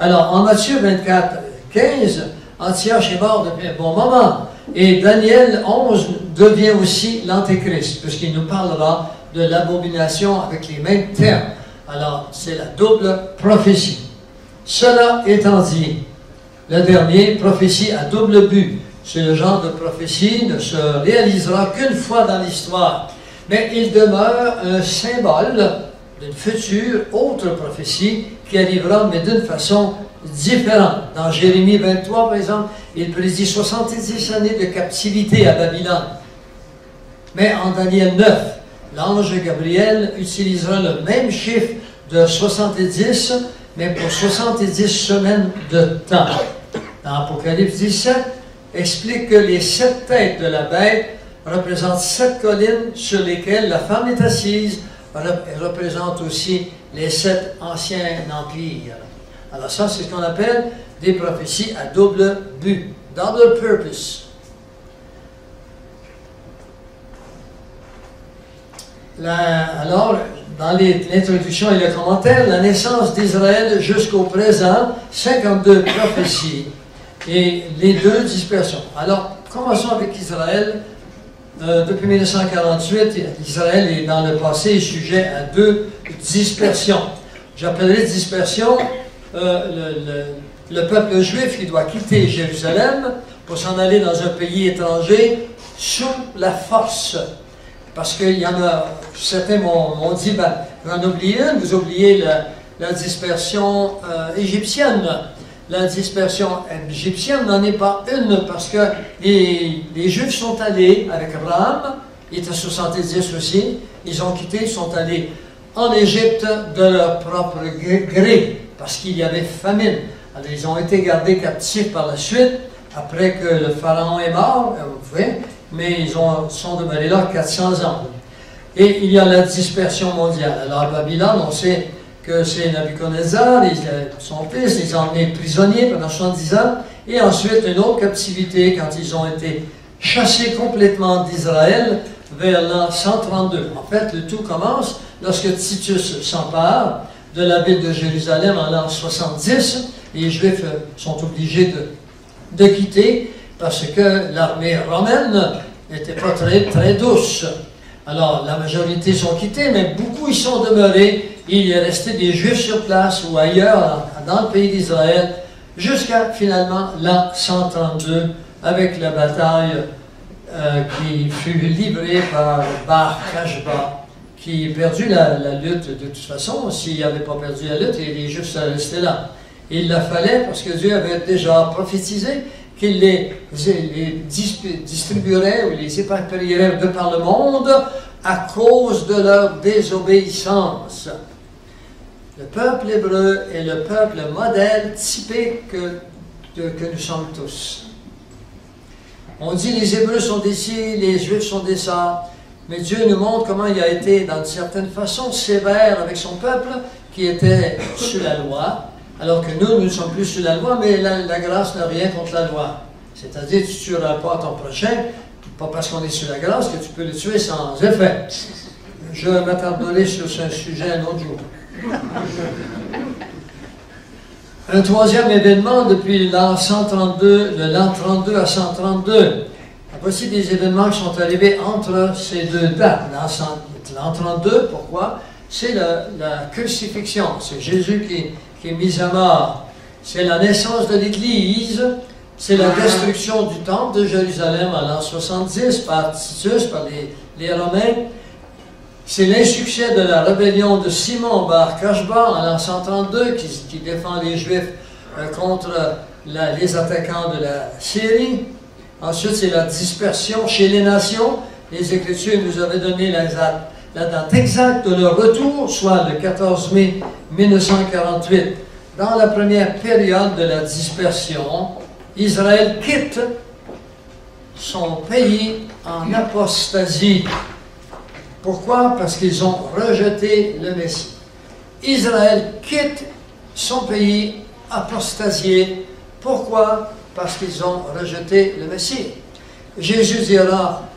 Alors, en Matthieu 24, 15, Antioche est mort depuis un bon moment. Et Daniel 11 devient aussi l'Antéchrist, puisqu'il nous parlera de l'abomination avec les mêmes termes. Alors, c'est la double prophétie. Cela étant dit, le dernier, prophétie à double but. C'est le genre de prophétie ne se réalisera qu'une fois dans l'histoire. Mais il demeure un symbole d'une future autre prophétie qui arrivera, mais d'une façon différente. Dans Jérémie 23, par exemple, il prédit 70 années de captivité à Babylone. Mais en Daniel 9, l'ange Gabriel utilisera le même chiffre de 70, mais pour 70 semaines de temps. Dans Apocalypse 17, explique que les 7 têtes de la bête représentent 7 collines sur lesquelles la femme est assise, représente aussi les 7 anciens empires. Alors ça, c'est ce qu'on appelle des prophéties à double but, double purpose. Alors, dans l'introduction et le commentaire, la naissance d'Israël jusqu'au présent, 52 prophéties et les 2 dispersions. Alors, commençons avec Israël. Depuis 1948, Israël est dans le passé sujet à 2 dispersions. J'appellerai dispersion le peuple juif qui doit quitter Jérusalem pour s'en aller dans un pays étranger sous la force. Parce qu'il y en a, certains m'ont dit, ben, vous en oubliez une, vous oubliez la dispersion égyptienne. La dispersion égyptienne n'en est pas une, parce que les Juifs sont allés avec Abraham, il était 70 aussi, ils ont quitté, ils sont allés en Égypte de leur propre gré, parce qu'il y avait famine. Alors ils ont été gardés captifs par la suite, après que le pharaon est mort, vous voyez, mais ils sont demeurés là 400 ans. Et il y a la dispersion mondiale. Alors à Babylone, on sait que c'est Nabuchodonosor, son fils, les ont emmenés prisonniers pendant 70 ans, et ensuite une autre captivité quand ils ont été chassés complètement d'Israël vers l'an 132. En fait, le tout commence lorsque Titus s'empare de la ville de Jérusalem en l'an 70, et les Juifs sont obligés de quitter, parce que l'armée romaine n'était pas très douce. Alors, la majorité sont quittés, mais beaucoup y sont demeurés. Il est resté des Juifs sur place ou ailleurs, dans le pays d'Israël, jusqu'à finalement l'an 132, avec la bataille qui fut livrée par Bar Kachba, qui a perdu la lutte de toute façon. S'il n'avait pas perdu la lutte, les Juifs seraient restés là. Il la fallait parce que Dieu avait déjà prophétisé qu'il les distribuerait ou les éparpillerait de par le monde à cause de leur désobéissance. Le peuple hébreu est le peuple modèle typique que nous sommes tous. On dit les Hébreux sont des ci, les Juifs sont des ça, mais Dieu nous montre comment il a été, d'une certaine façon, sévère avec son peuple qui était sous la loi, alors que nous ne sommes plus sous la loi, mais la grâce n'a rien contre la loi. C'est-à-dire, tu ne tueras pas ton prochain, pas parce qu'on est sous la grâce que tu peux le tuer sans effet. Je m'attarderai sur ce sujet un autre jour. Un troisième événement depuis l'an 132, de l'an 32 à 132. Voici des événements qui sont arrivés entre ces 2 dates. L'an 32, pourquoi? C'est la crucifixion. C'est Jésus qui est mis à mort. C'est la naissance de l'Église. C'est la destruction du temple de Jérusalem en l'an 70 par Titus, par les Romains. C'est l'insuccès de la rébellion de Simon Bar Kachba en l'an 132 qui défend les Juifs contre les attaquants de la Syrie. Ensuite, c'est la dispersion chez les nations. Les Écritures nous avaient donné la date exacte de leur retour, soit le 14 mai 1948. Dans la première période de la dispersion, Israël quitte son pays en apostasie. Pourquoi? Parce qu'ils ont rejeté le Messie. Israël quitte son pays apostasié. Pourquoi? Parce qu'ils ont rejeté le Messie. Jésus dira,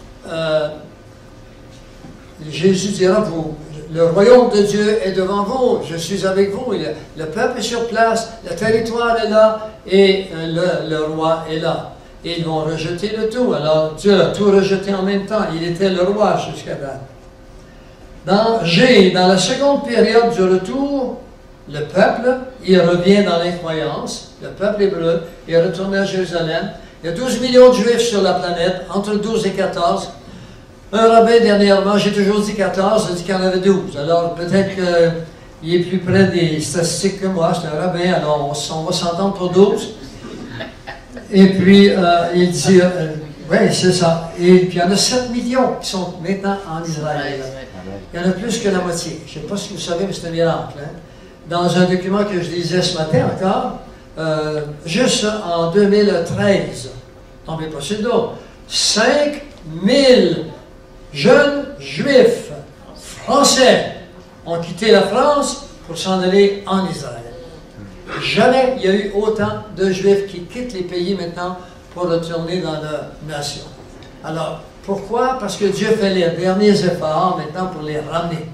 le royaume de Dieu est devant vous, je suis avec vous, le peuple est sur place, le territoire est là, et le roi est là. Et ils vont rejeter le tout. Alors Dieu a tout rejeté en même temps, il était le roi jusqu'à là. Dans la seconde période du retour, le peuple, il revient dans l'incroyance, le peuple hébreu, il est retourné à Jérusalem. Il y a 12 millions de Juifs sur la planète, entre 12 et 14. Un rabbin dernièrement, j'ai toujours dit 14, il a dit qu'il y en avait 12. Alors peut-être qu'il est plus près des statistiques que moi, c'est un rabbin, alors on va s'entendre pour 12. Et puis il dit, oui c'est ça, et puis il y en a 7 millions qui sont maintenant en Israël. Il y en a plus que la moitié. Je ne sais pas si vous savez, mais c'est un miracle. Hein? Dans un document que je lisais ce matin encore, juste en 2013, tombez pas sur le dos, 5000 jeunes juifs français ont quitté la France pour s'en aller en Israël. Jamais il y a eu autant de juifs qui quittent les pays maintenant pour retourner dans leur nation. Alors, pourquoi? Parce que Dieu fait les derniers efforts maintenant pour les ramener.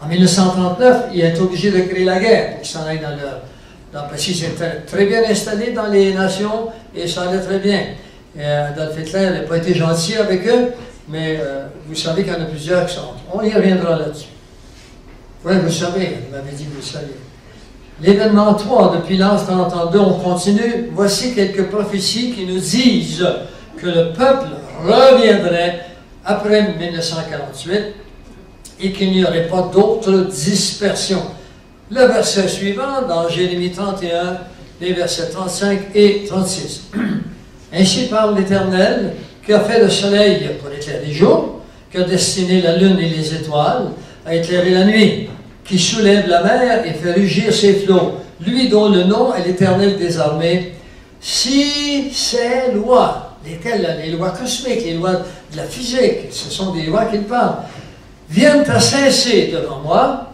En 1939, il est obligé de créer la guerre pour qu'ils s'en aillent parce qu'ils étaient très bien installés dans les nations et ça allait très bien. Adolf Hitler n'a pas été gentil avec eux, mais vous savez qu'il y en a plusieurs qui sont. On y reviendra là-dessus. Oui, vous savez, vous m'avez dit que vous saviez. L'événement 3, depuis l'an 32, on continue. Voici quelques prophéties qui nous disent que le peuple reviendrait après 1948 et qu'il n'y aurait pas d'autre dispersion. Le verset suivant, dans Jérémie 31, les versets 35 et 36. Ainsi parle l'Éternel, qui a fait le soleil pour éclairer les jours, qui a destiné la lune et les étoiles à éclairer la nuit, qui soulève la mer et fait rugir ses flots, lui dont le nom est l'Éternel des armées. Si ces lois, les lois cosmiques, les lois de la physique, ce sont des lois qu'il parle, viennent à cesser devant moi,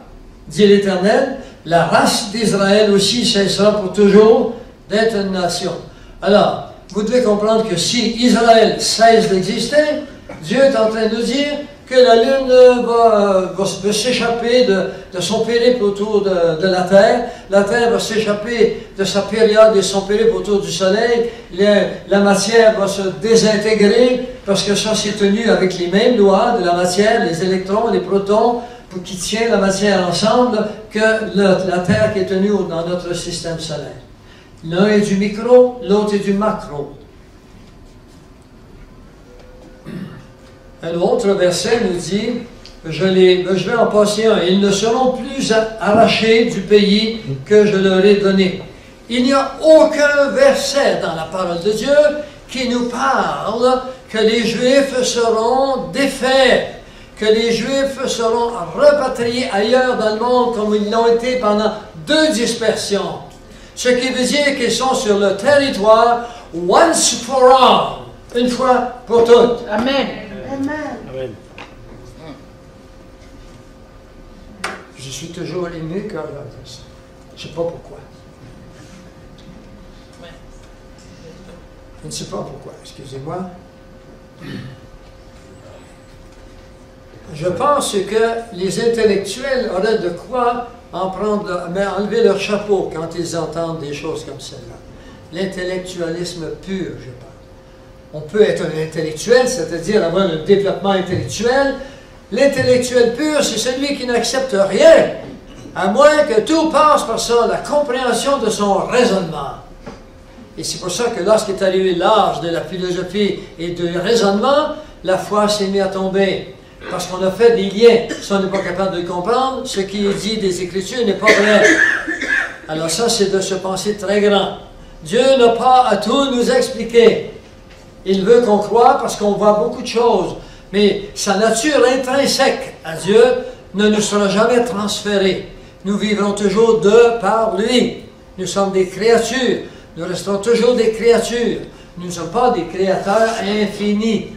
dit l'Éternel, la race d'Israël aussi cessera pour toujours d'être une nation. Alors, vous devez comprendre que si Israël cesse d'exister, Dieu est en train de nous dire que la Lune va s'échapper de son périple autour de la Terre va s'échapper de sa période et son périple autour du Soleil, la matière va se désintégrer, parce que ça c'est tenu avec les mêmes lois de la matière, les électrons, les protons, qui tiennent la matière ensemble, que la Terre qui est tenue dans notre système solaire. L'un est du micro, l'autre est du macro. Un autre verset nous dit, je vais en passer un, ils ne seront plus arrachés du pays que je leur ai donné. Il n'y a aucun verset dans la parole de Dieu qui nous parle que les Juifs seront défaits, que les Juifs seront repatriés ailleurs dans le monde comme ils l'ont été pendant 2 dispersions. Ce qui veut dire qu'ils sont sur le territoire once for all, une fois pour toutes. Amen. Amen. Je suis toujours ému quand je dis ça. Je ne sais pas pourquoi. Je ne sais pas pourquoi, excusez-moi. Je pense que les intellectuels auraient de quoi enlever leur chapeau quand ils entendent des choses comme celle-là. L'intellectualisme pur, je pense. On peut être un intellectuel, c'est-à-dire avoir un développement intellectuel. L'intellectuel pur, c'est celui qui n'accepte rien, à moins que tout passe par ça, la compréhension de son raisonnement. Et c'est pour ça que lorsqu'est arrivé l'âge de la philosophie et du raisonnement, la foi s'est mise à tomber. Parce qu'on a fait des liens. Si on n'est pas capable de le comprendre, ce qui est dit des Écritures n'est pas vrai. Alors ça, c'est de se penser très grand. Dieu n'a pas à tout nous expliquer. Il veut qu'on croie parce qu'on voit beaucoup de choses. Mais sa nature intrinsèque à Dieu ne nous sera jamais transférée. Nous vivrons toujours de par lui. Nous sommes des créatures. Nous resterons toujours des créatures. Nous ne sommes pas des créateurs infinis.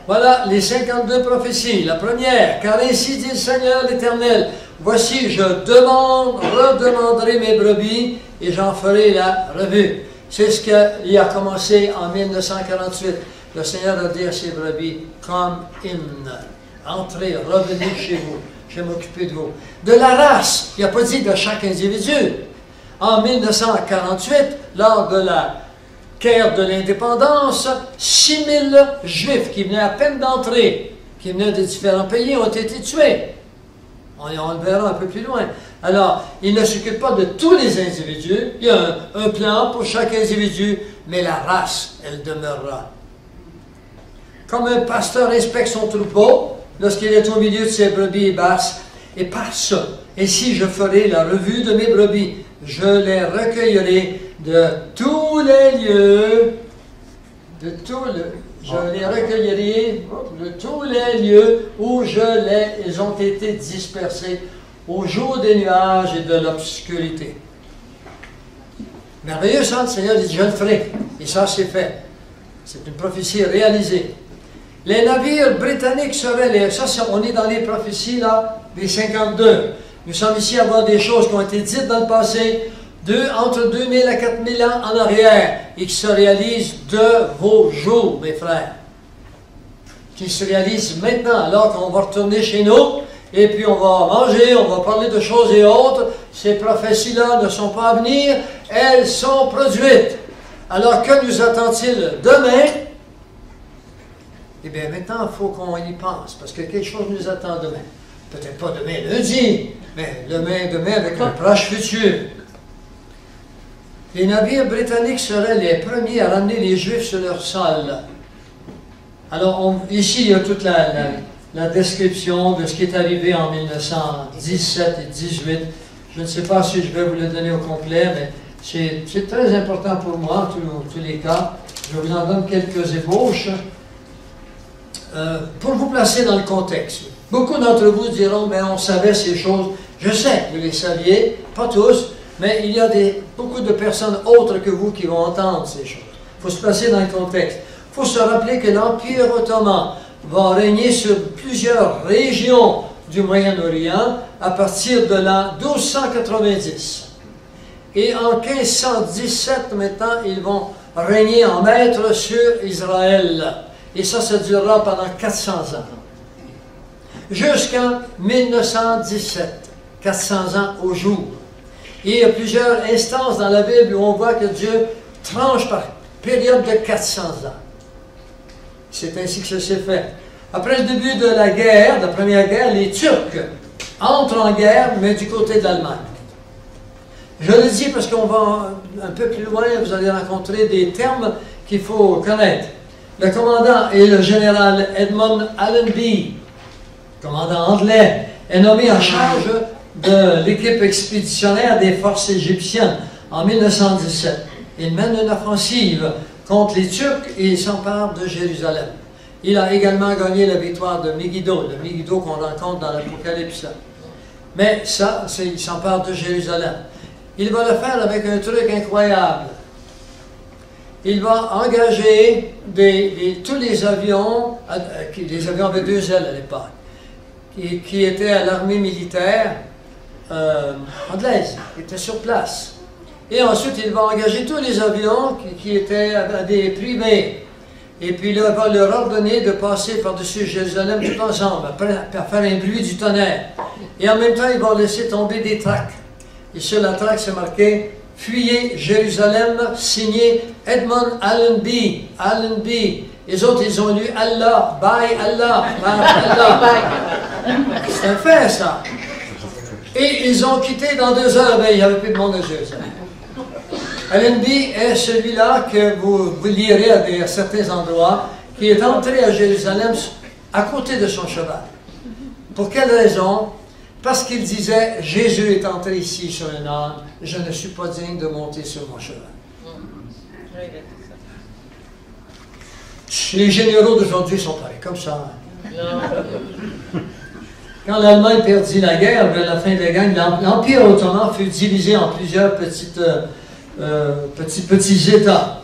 Voilà les 52 prophéties. La première, car ainsi dit le Seigneur l'Éternel, voici je redemanderai mes brebis et j'en ferai la revue. C'est ce qu'il a commencé en 1948. Le Seigneur a dit à ses brebis, come in. Entrez, revenez chez vous. Je vais m'occuper de vous. De la race, il n'a pas dit de chaque individu. En 1948, lors de la guerre de l'indépendance, 6000 Juifs qui venaient à peine d'entrer, qui venaient de différents pays, ont été tués. On le verra un peu plus loin. Alors, il ne s'occupe pas de tous les individus. Il y a un plan pour chaque individu, mais la race, elle demeurera. Comme un pasteur inspecte son troupeau, lorsqu'il est au milieu de ses brebis basses, et par ça, ainsi je ferai la revue de mes brebis. Je les recueillerai de tous les lieux, je les recueillerai de tous les lieux où ils ont été dispersés au jour des nuages et de l'obscurité. Merveilleux, ça, le Seigneur dit, je le ferai. Et ça, c'est fait. C'est une prophétie réalisée. Les navires britanniques seraient on est dans les prophéties, là, des 52. Nous sommes ici à voir des choses qui ont été dites dans le passé, entre 2000 à 4000 ans en arrière, et qui se réalisent de vos jours, mes frères. Qui se réalisent maintenant, alors qu'on va retourner chez nous, et puis on va manger, on va parler de choses et autres. Ces prophéties-là ne sont pas à venir, elles sont produites. Alors que nous attend-il demain? Eh bien, maintenant, il faut qu'on y pense, parce que quelque chose nous attend demain. Peut-être pas demain lundi, mais demain avec un proche futur. Les navires britanniques seraient les premiers à ramener les Juifs sur leur sol. Alors, ici, il y a toute la description de ce qui est arrivé en 1917 et 18. Je ne sais pas si je vais vous le donner au complet, mais c'est très important pour moi, en tous les cas. Je vous en donne quelques ébauches. Pour vous placer dans le contexte. Beaucoup d'entre vous diront, mais on savait ces choses. Je sais que vous les saviez, pas tous, mais il y a beaucoup de personnes autres que vous qui vont entendre ces choses. Il faut se placer dans le contexte. Il faut se rappeler que l'Empire ottoman va régner sur plusieurs régions du Moyen-Orient à partir de l'an 1290. Et en 1517, maintenant, ils vont régner en maître sur Israël. Et ça durera pendant 400 ans. Jusqu'en 1917, 400 ans au jour. Et il y a plusieurs instances dans la Bible où on voit que Dieu tranche par période de 400 ans. C'est ainsi que ça s'est fait. Après le début de la guerre, de la première guerre, les Turcs entrent en guerre, mais du côté de l'Allemagne. Je le dis parce qu'on va un peu plus loin, vous allez rencontrer des termes qu'il faut connaître. Le commandant est le général Edmund Allenby, commandant anglais, est nommé en charge de l'équipe expéditionnaire des forces égyptiennes en 1917. Il mène une offensive contre les Turcs et il s'empare de Jérusalem. Il a également gagné la victoire de Megiddo, le Megiddo qu'on rencontre dans l'Apocalypse. Mais ça, il s'empare de Jérusalem. Il va le faire avec un truc incroyable. Il va engager tous les avions avec 2 ailes à l'époque, qui étaient à l'armée militaire anglaise, qui étaient sur place. Et ensuite, il va engager tous les avions qui étaient à des privés. Et puis, il va leur ordonner de passer par-dessus Jérusalem tout ensemble, à faire un bruit du tonnerre. Et en même temps, il va laisser tomber des tracts. Et sur la tract, c'est marqué « Fuyez Jérusalem, signé Edmund Allenby. Allenby. » Les autres, ils ont lu « Allah, bye Allah, bye Allah. » C'est un fait, ça. Et ils ont quitté dans 2 heures, ben, il n'y avait plus de monde à Jérusalem. Allenby est celui-là que vous lirez à certains endroits, qui est entré à Jérusalem à côté de son cheval. Pour quelle raison? Parce qu'il disait, Jésus est entré ici sur un âne, je ne suis pas digne de monter sur mon cheval. Les généraux d'aujourd'hui sont pareils, comme ça. Quand l'Allemagne perdit la guerre, vers la fin de la guerre, l'Empire ottoman fut divisé en plusieurs petits États.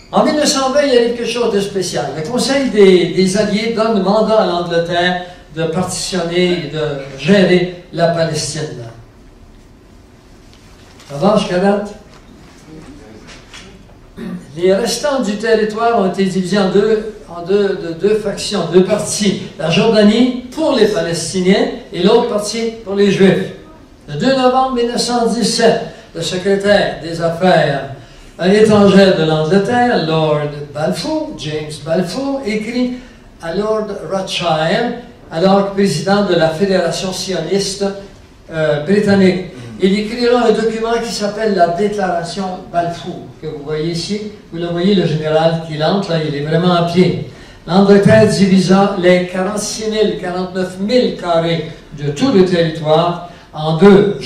En 1920, il y a quelque chose de spécial. Le Conseil des Alliés donne mandat à l'Angleterre de partitionner et de gérer la Palestine. Ça va jusqu'à date? Les restants du territoire ont été divisés en deux factions, deux parties. La Jordanie pour les Palestiniens et l'autre partie pour les Juifs. Le 2 novembre 1917, le secrétaire des Affaires étrangères de l'Angleterre, Lord Balfour, James Balfour, écrit à Lord Rothschild, alors président de la Fédération sioniste britannique. Il écrira un document qui s'appelle la Déclaration Balfour, que vous voyez ici. Vous le voyez, le général qui entre, là, il est vraiment à pied. L'Angleterre divisa les 46 000, 49 000 carrés de tout le territoire en deux,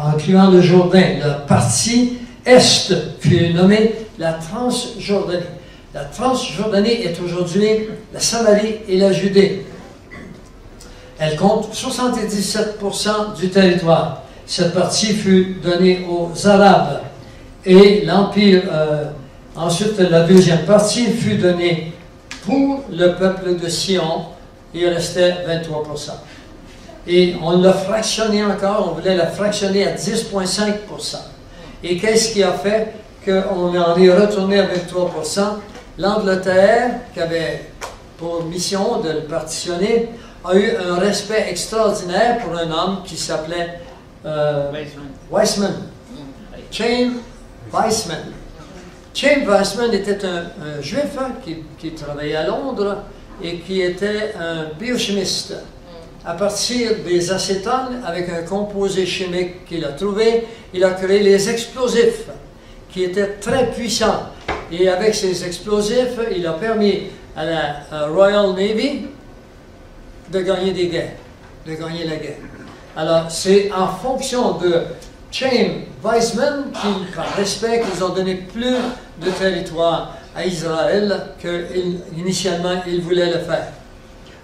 incluant le Jourdain. La partie est fut nommée la Transjordanie. La Transjordanie est aujourd'hui la Samarie et la Judée. Elle compte 77% du territoire. Cette partie fut donnée aux Arabes. Et l'Empire, ensuite la deuxième partie fut donnée pour le peuple de Sion. Il restait 23%. Et on l'a fractionné encore, on voulait la fractionner à 10,5%. Et qu'est-ce qui a fait qu'on en est retourné à 23%? L'Angleterre, qui avait pour mission de le partitionner, a eu un respect extraordinaire pour un homme qui s'appelait Weizmann. Chaim Weizmann. Chaim Weizmann était un juif qui travaillait à Londres et qui était un biochimiste. À partir des acétones, avec un composé chimique qu'il a trouvé, il a créé les explosifs, qui étaient très puissants. Et avec ces explosifs, il a permis à la Royal Navy de gagner des guerres, de gagner la guerre. Alors, c'est en fonction de Chaim Weizmann, par respect, qu'ils ont donné plus de territoire à Israël qu'initialement ils voulaient le faire.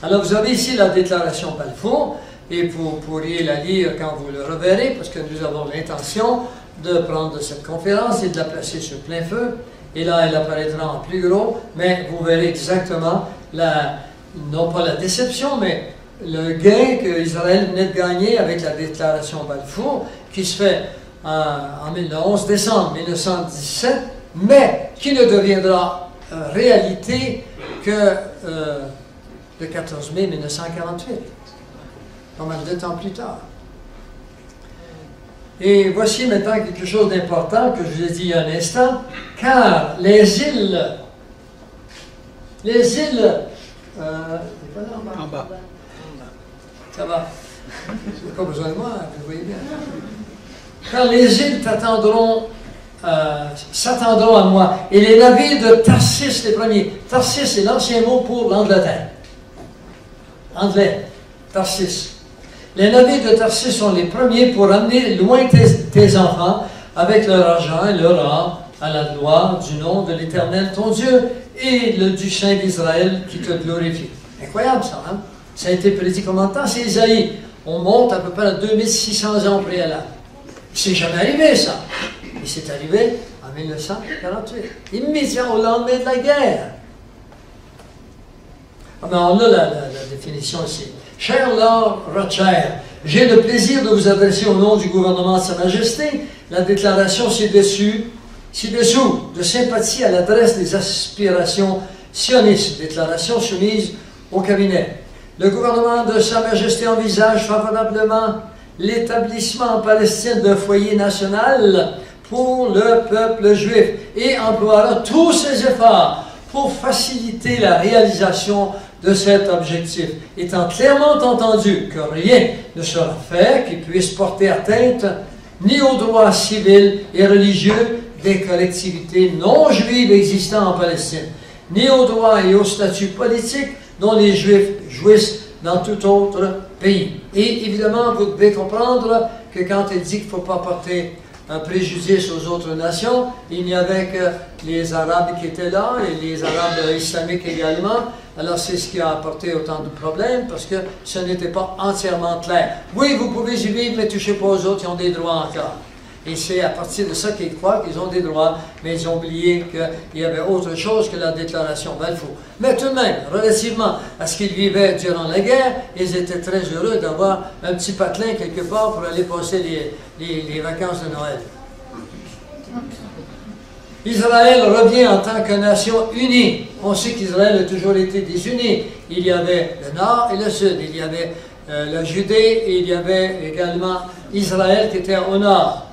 Alors, vous avez ici la déclaration Balfour, et vous pourriez la lire quand vous le reverrez, parce que nous avons l'intention de prendre cette conférence et de la placer sur plein feu. Et là, elle apparaîtra en plus gros, mais vous verrez exactement, non pas la déception, mais le gain qu'Israël venait de gagner avec la déclaration Balfour, qui se fait le 11 décembre 1917, mais qui ne deviendra réalité que le 14 mai 1948, pas mal de temps plus tard. Et voici maintenant quelque chose d'important que je vous ai dit il y a un instant, car les îles, en bas. Ça va. Vous n'avez pas besoin de moi, vous voyez bien. Car les îles s'attendront à moi. Et les navires de Tarsis, les premiers. Tarsis, c'est l'ancien mot pour l'Angleterre. Anglais, Tarsis. Les navires de Tarsis sont les premiers pour amener loin tes enfants avec leur argent et leur or à la gloire du nom de l'Éternel, ton Dieu, et du Saint d'Israël qui te glorifie. Incroyable ça, hein? Ça a été prédit comment de temps? C'est Isaïe. On monte à peu près à 2600 ans préalable. C'est jamais arrivé ça. Et c'est arrivé en 1948, immédiatement au lendemain de la guerre. Mais on a la définition ici. Cher Lord Rothschild, j'ai le plaisir de vous adresser au nom du gouvernement de Sa Majesté la déclaration ci-dessous, de sympathie à l'adresse des aspirations sionistes, déclaration soumise au cabinet. Le gouvernement de Sa Majesté envisage favorablement l'établissement en Palestine d'un foyer national pour le peuple juif et emploiera tous ses efforts pour faciliter la réalisation de cet objectif, étant clairement entendu que rien ne sera fait qui puisse porter atteinte ni aux droits civils et religieux des collectivités non juives existant en Palestine, ni aux droits et aux statuts politiques dont les Juifs jouissent dans tout autre pays. Et évidemment, vous devez comprendre que quand il dit qu'il ne faut pas porter un préjudice aux autres nations, il n'y avait que les Arabes qui étaient là, et les Arabes islamiques également. Alors c'est ce qui a apporté autant de problèmes, parce que ce n'était pas entièrement clair. Oui, vous pouvez y vivre, mais touchez pas aux autres, ils ont des droits encore. Et c'est à partir de ça qu'ils croient qu'ils ont des droits, mais ils ont oublié qu'il y avait autre chose que la déclaration Balfour. Mais tout de même, relativement à ce qu'ils vivaient durant la guerre, ils étaient très heureux d'avoir un petit patelin quelque part pour aller passer les vacances de Noël. Israël revient en tant que nation unie. On sait qu'Israël a toujours été désuni. Il y avait le nord et le sud. Il y avait la Judée et il y avait également Israël qui était au nord.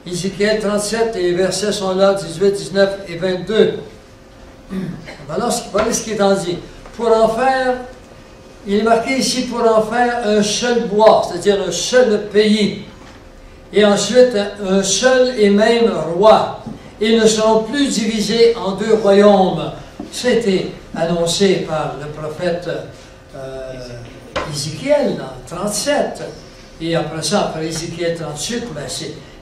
Ézéchiel 37, et les versets sont là, 18, 19 et 22. Voilà ce qui est en dit. Pour en faire, il est marqué ici, pour en faire un seul bois, c'est-à-dire un seul pays. Et ensuite, un seul et même roi. Ils ne seront plus divisés en deux royaumes. C'était annoncé par le prophète Ézéchiel dans 37. Et après ça, après Ézéchiel 38, ben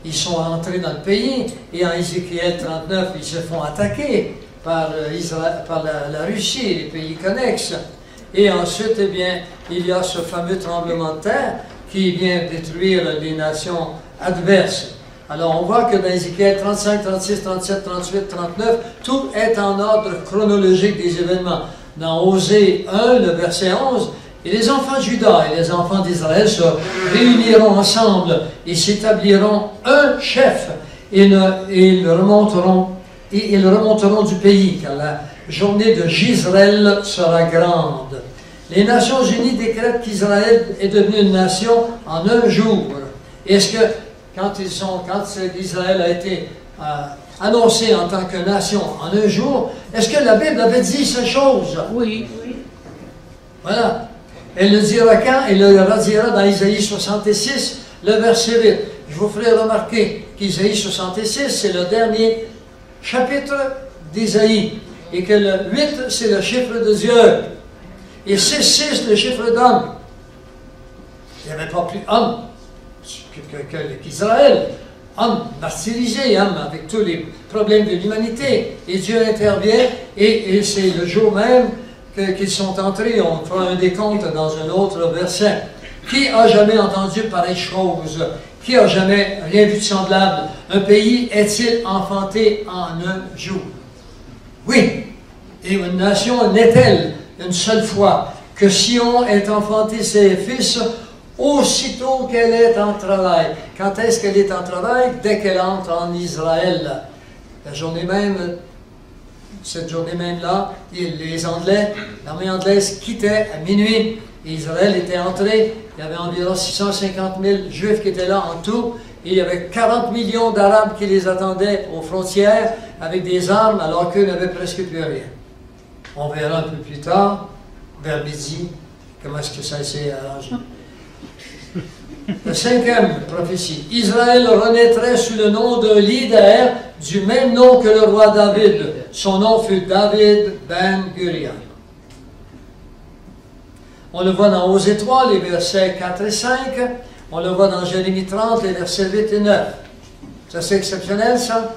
ils sont entrés dans le pays. Et en Ézéchiel 39, ils se font attaquer par la Russie et les pays connexes. Et ensuite, eh bien, il y a ce fameux tremblement de terre qui vient détruire les nations adverses. Alors, on voit que dans Ézéchiel 35, 36, 37, 38, 39, tout est en ordre chronologique des événements. Dans Osée 1, le verset 11, et les enfants de Juda et les enfants d'Israël se réuniront ensemble et s'établiront un chef et ils remonteront du pays, car la journée de Jisraël sera grande. Les Nations Unies décrètent qu'Israël est devenu une nation en un jour. Est-ce que quand Israël a été annoncé en tant que nation en un jour, est-ce que la Bible avait dit ces choses? Oui. Voilà. Elle le dira quand? Elle le redira dans Isaïe 66, le verset 8. Je vous ferai remarquer qu'Isaïe 66, c'est le dernier chapitre d'Isaïe. Et que le 8, c'est le chiffre de Dieu. Et 6, le chiffre d'homme. Il n'y avait pas plus homme qu'Israël. Homme martyrisé, homme avec tous les problèmes de l'humanité. Et Dieu intervient, et c'est le jour même qu'ils sont entrés. On fera un décompte dans un autre verset. Qui a jamais entendu pareille chose? Qui a jamais rien vu de semblable? Un pays est-il enfanté en un jour? Oui. Et une nation n'est-elle une seule fois que Sion ait enfanté ses fils aussitôt qu'elle est en travail? Quand est-ce qu'elle est en travail? Dès qu'elle entre en Israël. La journée même, cette journée même-là, les Anglais, l'armée anglaise quittait à minuit. Et Israël était entré. Il y avait environ 650 000 Juifs qui étaient là en tout. Et il y avait 40 millions d'Arabes qui les attendaient aux frontières avec des armes alors qu'eux n'avaient presque plus rien. On verra un peu plus tard, vers midi, comment est-ce que ça s'est arrangé. La cinquième prophétie. Israël renaîtrait sous le nom d'un leader du même nom que le roi David. Son nom fut David Ben Gurion. On le voit dans Osée 3, les versets 4 et 5. On le voit dans Jérémie 30, les versets 8 et 9. Ça, c'est exceptionnel, ça?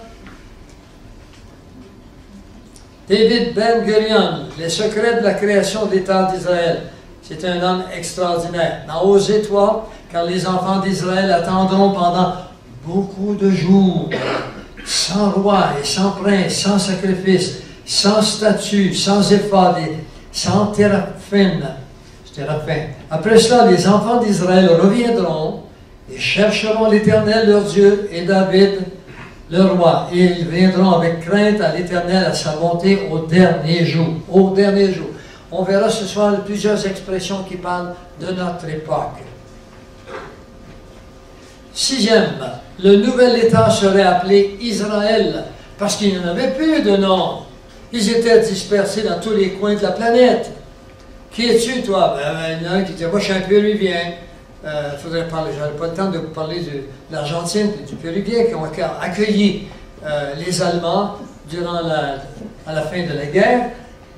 David Ben Gurion, les secrets de la création de l'État d'Israël. C'est un homme extraordinaire. Dans Osée 3, car les enfants d'Israël attendront pendant beaucoup de jours, sans roi et sans prince, sans sacrifice, sans statue, sans éphod, sans téraphim. Après cela, les enfants d'Israël reviendront et chercheront l'Éternel leur Dieu et David le roi. Et ils viendront avec crainte à l'Éternel à sa bonté au dernier jour. Au dernier jour. On verra ce soir plusieurs expressions qui parlent de notre époque. Sixième, le nouvel État serait appelé Israël, parce qu'il n'y en avait plus de nom. Ils étaient dispersés dans tous les coins de la planète. Qui es-tu, toi? Il y en a un qui disait, moi je suis un Péruvien. Il faudrait parler, je n'aurai pas le temps de vous parler de l'Argentine et du Péruvien qui ont accueilli les Allemands à la fin de la guerre,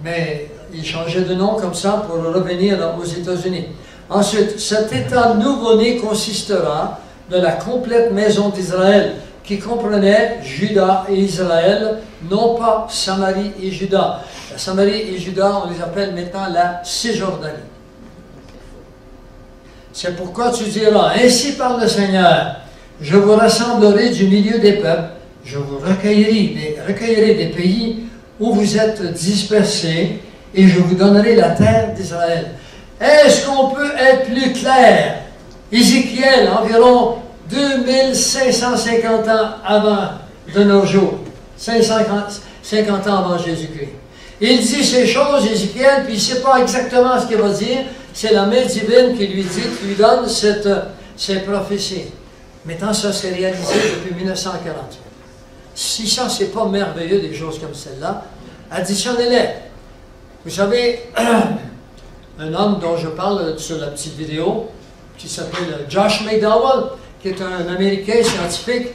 mais ils changeaient de nom comme ça pour revenir aux États-Unis. Ensuite, cet État nouveau-né consistera de la complète maison d'Israël, qui comprenait Juda et Israël, non pas Samarie et Juda. La Samarie et Juda, on les appelle maintenant la Cisjordanie. C'est pourquoi tu diras, ainsi parle le Seigneur, je vous rassemblerai du milieu des peuples, je vous recueillerai des pays où vous êtes dispersés, et je vous donnerai la terre d'Israël. Est-ce qu'on peut être plus clair? Ézéchiel, environ 2550 ans avant de nos jours. 50 ans avant Jésus-Christ. Il dit ces choses, Ézéchiel, puis il ne sait pas exactement ce qu'il va dire. C'est la main divine qui lui dit, qui lui donne ces prophéties. Maintenant, ça s'est réalisé depuis 1948. Si ça, c'est pas merveilleux, des choses comme celle-là, additionnez-les. Vous savez, un homme dont je parle sur la petite vidéo, qui s'appelle Josh McDowell, qui est un Américain scientifique.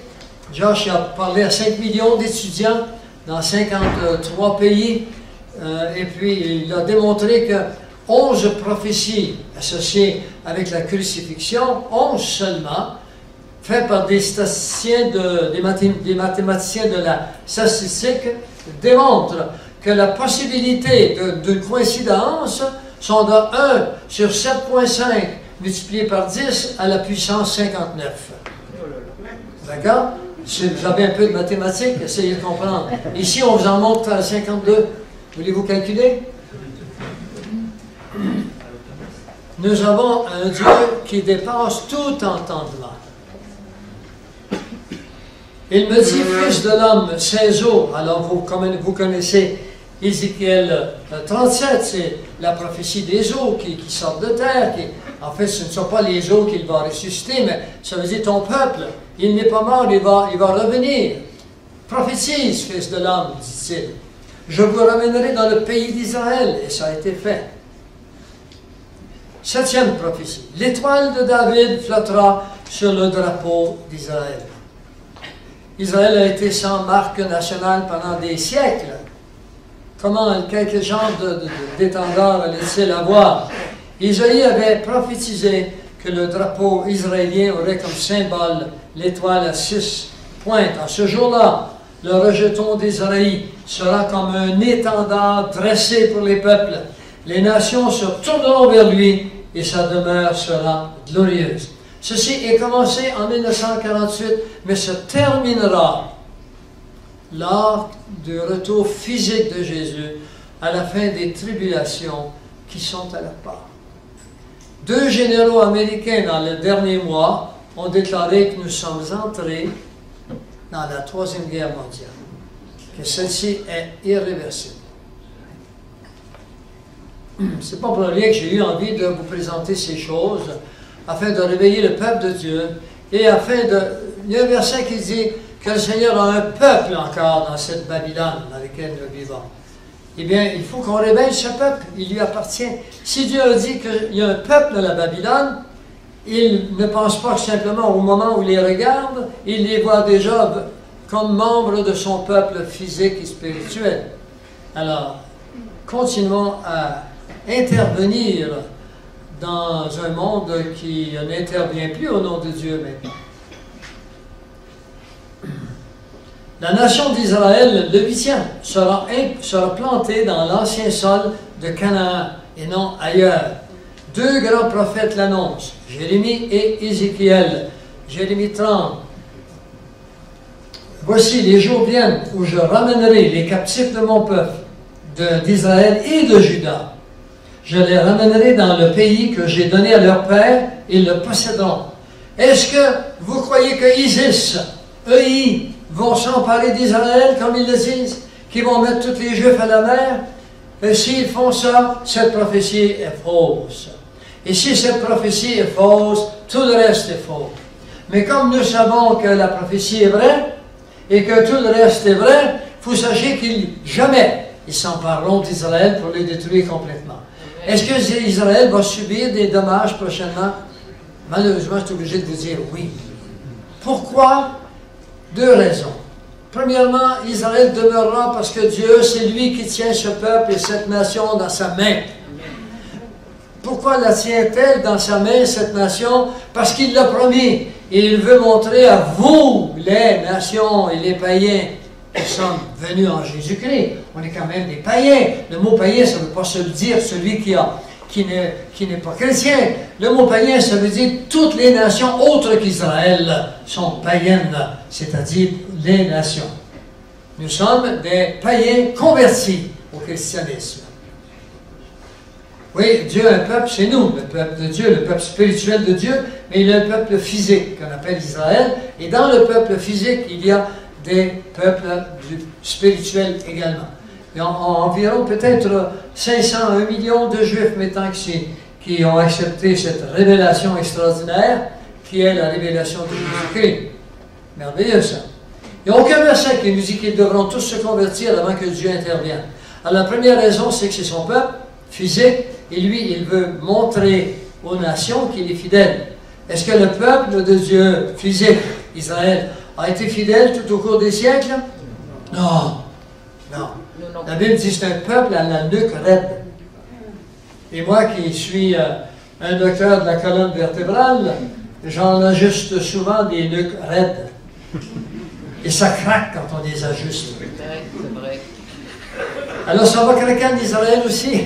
Josh a parlé à 5 millions d'étudiants dans 53 pays. Et puis, il a démontré que 11 prophéties associées avec la crucifixion, 11 seulement, faites par des statisticiens, des mathématiciens de la statistique, démontrent que la possibilité d'une coïncidence sont de 1 sur 7,5 multiplié par 10 à la puissance 59. D'accord? Si vous avez un peu de mathématiques, essayez de comprendre. Ici, on vous en montre à 52. Voulez-vous calculer? Nous avons un Dieu qui dépasse tout entendement. Il me dit, fils de l'homme, ses os. Alors, vous connaissez Ézéchiel 37, c'est la prophétie des eaux qui sortent de terre. En fait, ce ne sont pas les eaux qu'il va ressusciter, mais ça veut dire ton peuple. Il n'est pas mort, il va revenir. Prophétise, fils de l'homme, dit-il. Je vous ramènerai dans le pays d'Israël, et ça a été fait. 7e prophétie. L'étoile de David flottera sur le drapeau d'Israël. Israël a été sans marque nationale pendant des siècles. Quel genre d'étendard allait-il avoir? Isaïe avait prophétisé que le drapeau israélien aurait comme symbole l'étoile à 6 pointes. En ce jour-là, le rejeton d'Israël sera comme un étendard dressé pour les peuples. Les nations se tourneront vers lui et sa demeure sera glorieuse. Ceci est commencé en 1948, mais se terminera lors du retour physique de Jésus à la fin des tribulations qui sont à la part. 2 généraux américains dans les derniers mois ont déclaré que nous sommes entrés dans la 3e guerre mondiale, que celle-ci est irréversible. C'est pas pour rien que j'ai eu envie de vous présenter ces choses, afin de réveiller le peuple de Dieu, et afin de... Il y a un verset qui dit que le Seigneur a un peuple encore dans cette Babylone dans laquelle nous vivons. Eh bien, il faut qu'on réveille ce peuple, il lui appartient. Si Dieu a dit qu'il y a un peuple dans la Babylone, il ne pense pas simplement au moment où il les regarde, il les voit déjà comme membres de son peuple physique et spirituel. Alors, continuons à intervenir dans un monde qui n'intervient plus au nom de Dieu maintenant. La nation d'Israël, le 8e, sera plantée dans l'ancien sol de Canaan et non ailleurs. 2 grands prophètes l'annoncent, Jérémie et Ézéchiel. Jérémie 30. Voici, les jours viennent où je ramènerai les captifs de mon peuple, d'Israël et de Juda. Je les ramènerai dans le pays que j'ai donné à leur père, ils le posséderont. Est-ce que vous croyez que Isis, EI, vont s'emparer d'Israël, comme ils le disent, qui vont mettre tous les Juifs à la mer? Et s'ils font ça, cette prophétie est fausse. Et si cette prophétie est fausse, tout le reste est faux. Mais comme nous savons que la prophétie est vraie, et que tout le reste est vrai, il faut sachez qu'ils jamais ils s'empareront d'Israël pour les détruire complètement. Est-ce que Israël va subir des dommages prochainement? Malheureusement, je suis obligé de vous dire oui. Pourquoi? 2 raisons. Premièrement, Israël demeurera parce que Dieu, c'est lui qui tient ce peuple et cette nation dans sa main. Pourquoi la tient-elle dans sa main, cette nation? Parce qu'il l'a promis. Et il veut montrer à vous, les nations et les païens, qui sommes venus en Jésus-Christ. On est quand même des païens. Le mot païen, ça ne veut pas se le dire celui qui n'est pas chrétien. Le mot païen, ça veut dire toutes les nations autres qu'Israël sont païennes, c'est-à-dire les nations. Nous sommes des païens convertis au christianisme. Oui, Dieu a un peuple chez nous, le peuple de Dieu, le peuple spirituel de Dieu, mais il y a un peuple physique qu'on appelle Israël. Et dans le peuple physique, il y a des peuples spirituels également. Il y a environ peut-être 500 à 1 million de Juifs maintenant qui ont accepté cette révélation extraordinaire qui est la révélation de Jésus-Christ. Merveilleux ça. Il n'y a aucun verset qui nous dit qu'ils devront tous se convertir avant que Dieu intervienne. Alors la première raison, c'est que c'est son peuple physique et lui, il veut montrer aux nations qu'il est fidèle. Est-ce que le peuple de Dieu physique, Israël, a été fidèle tout au cours des siècles? Non. Non. La Bible dit que c'est un peuple à la nuque raide. Et moi qui suis un docteur de la colonne vertébrale, j'en ajuste souvent des nuques raides. Et ça craque quand on les ajuste. C'est vrai. Alors ça va craquer en Israël aussi.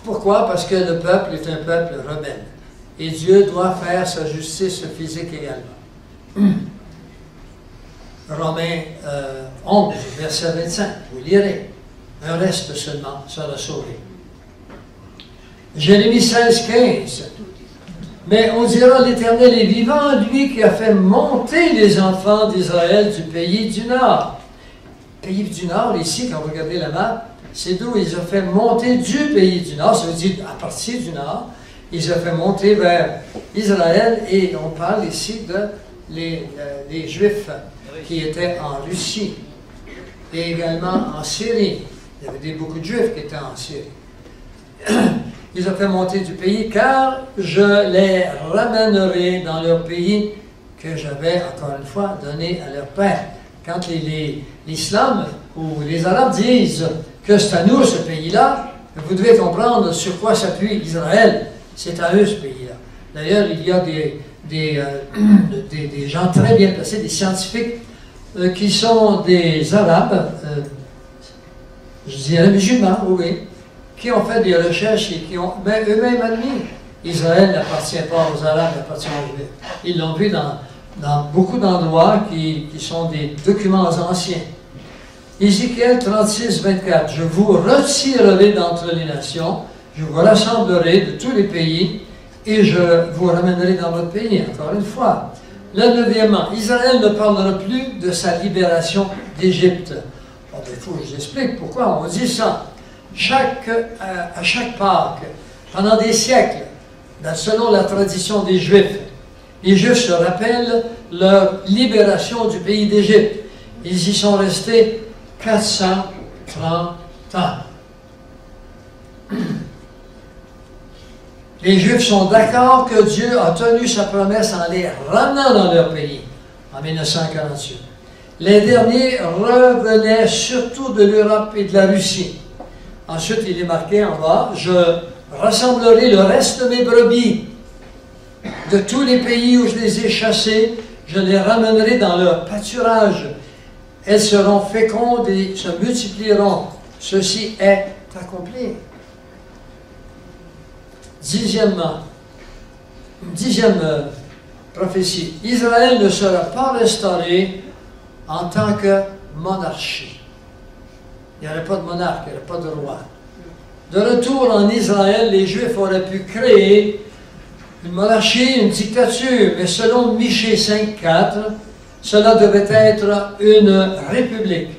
Pourquoi? Parce que le peuple est un peuple rebelle. Et Dieu doit faire sa justice physique également. Romains 11, verset 25, vous lirez. Un reste seulement sera sauvé. Jérémie 16, 15. Mais on dira l'Éternel est vivant, lui qui a fait monter les enfants d'Israël du pays du Nord. Pays du Nord, ici, quand vous regardez la map, c'est d'où ils ont fait monter du pays du Nord, ça veut dire à partir du Nord, ils ont fait monter vers Israël, et on parle ici de les Juifs qui étaient en Russie, et également en Syrie. Il y avait beaucoup de Juifs qui étaient en Syrie. Ils ont fait monter du pays, car je les ramènerai dans leur pays que j'avais, encore une fois, donné à leur père. Quand l'islam ou les Arabes disent que c'est à nous ce pays-là, vous devez comprendre sur quoi s'appuie Israël. C'est à eux ce pays-là. D'ailleurs, il y a des gens très bien placés, des scientifiques, qui sont des Arabes, je dirais musulmans, oui, qui ont fait des recherches et qui ont eux-mêmes admis Israël n'appartient pas aux Arabes, appartient aux Juifs. Ils l'ont vu dans beaucoup d'endroits qui sont des documents anciens. Ézéchiel 36, 24. Je vous retirerai d'entre les nations, je vous rassemblerai de tous les pays et je vous ramènerai dans votre pays. Encore une fois. Le 9e, Israël ne parlera plus de sa libération d'Égypte. Bon, il faut que je vous explique pourquoi on dit ça. À chaque Pâques, pendant des siècles, selon la tradition des Juifs, les Juifs se rappellent leur libération du pays d'Égypte. Ils y sont restés 430 ans. Les Juifs sont d'accord que Dieu a tenu sa promesse en les ramenant dans leur pays, en 1948. Les derniers revenaient surtout de l'Europe et de la Russie. Ensuite, il est marqué en bas, « Je rassemblerai le reste de mes brebis de tous les pays où je les ai chassés, je les ramènerai dans leur pâturage. Elles seront fécondes et se multiplieront. Ceci est accompli. » Dixième prophétie. Israël ne sera pas restauré en tant que monarchie. Il n'y aurait pas de monarque, il n'y aurait pas de roi. De retour en Israël, les Juifs auraient pu créer une monarchie, une dictature, mais selon Michée 5.4, cela devait être une république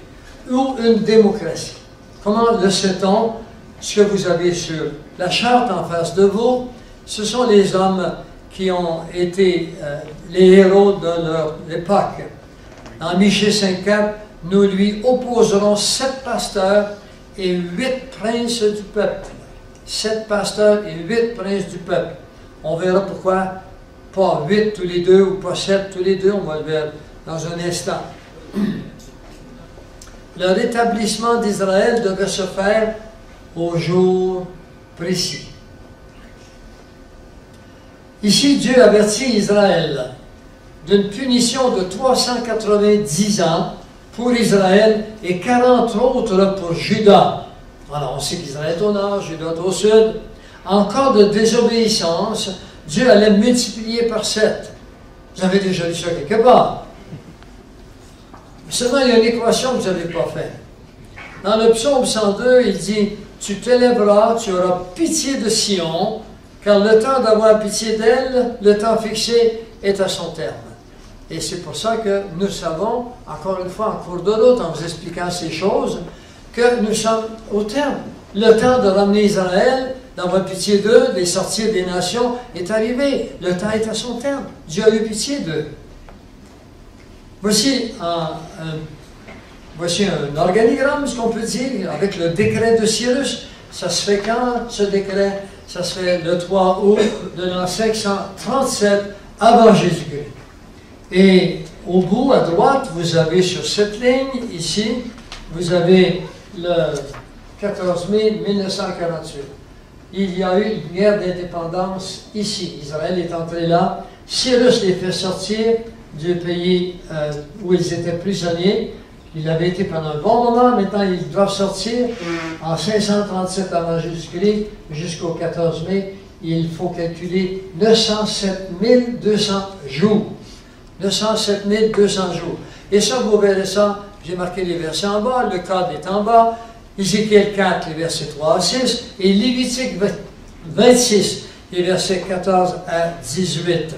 ou une démocratie. Comment le sait-on? Ce que vous avez sur la charte en face de vous, ce sont les hommes qui ont été les héros de leur époque. En Michée 5.4, nous lui opposerons 7 pasteurs et 8 princes du peuple. 7 pasteurs et 8 princes du peuple. On verra pourquoi pas 8 tous les deux ou pas 7 tous les deux, on va le voir dans un instant. Le rétablissement d'Israël devait se faire au jour précis. Ici, Dieu avertit Israël d'une punition de 390 ans pour Israël et 40 autres pour Juda. Alors, on sait qu'Israël est au nord, Juda est au sud. En cas de désobéissance, Dieu allait multiplier par 7. Vous avez déjà lu ça quelque part. Seulement, il y a une équation que vous n'avez pas faite. Dans le psaume 102, il dit « Tu t'élèveras, tu auras pitié de Sion, car le temps d'avoir pitié d'elle, le temps fixé, est à son terme. » Et c'est pour ça que nous savons, encore une fois, en cours de route, en vous expliquant ces choses, que nous sommes au terme. Le temps de ramener Israël, d'avoir pitié d'eux, de les sortir des nations, est arrivé. Le temps est à son terme. Dieu a eu pitié d'eux. Voici un organigramme, ce qu'on peut dire, avec le décret de Cyrus. Ça se fait quand, ce décret? Ça se fait le 3 août de l'an 537 avant Jésus-Christ. Et au bout, à droite, vous avez sur cette ligne, ici, vous avez le 14 mai 1948. Il y a eu une guerre d'indépendance ici. Israël est entré là. Cyrus les fait sortir du pays où ils étaient prisonniers. Il avait été pendant un bon moment. Maintenant, ils doivent sortir en 537 avant Jésus-Christ jusqu'au 14 mai. Il faut calculer 907 200 jours. 907 200 jours. Et ça, vous verrez ça. J'ai marqué les versets en bas. Le cadre est en bas. Ézéchiel 4, les versets 3 à 6. Et Lévitique 26, les versets 14 à 18.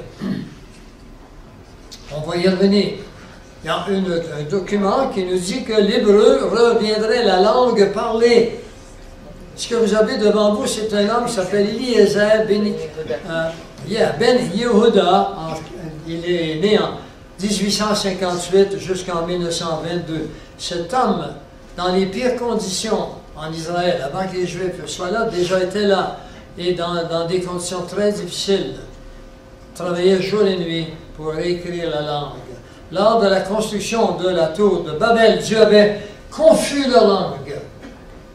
On va y revenir. Il y a un document qui nous dit que l'hébreu reviendrait la langue parlée. Ce que vous avez devant vous, c'est un homme qui s'appelle Eliezer Ben Yehuda. Il est né en 1858 jusqu'en 1922. Cet homme, dans les pires conditions en Israël, avant que les Juifs soient là, déjà était là, et dans des conditions très difficiles, travaillait jour et nuit pour réécrire la langue. Lors de la construction de la tour de Babel, Dieu avait confus leur langue.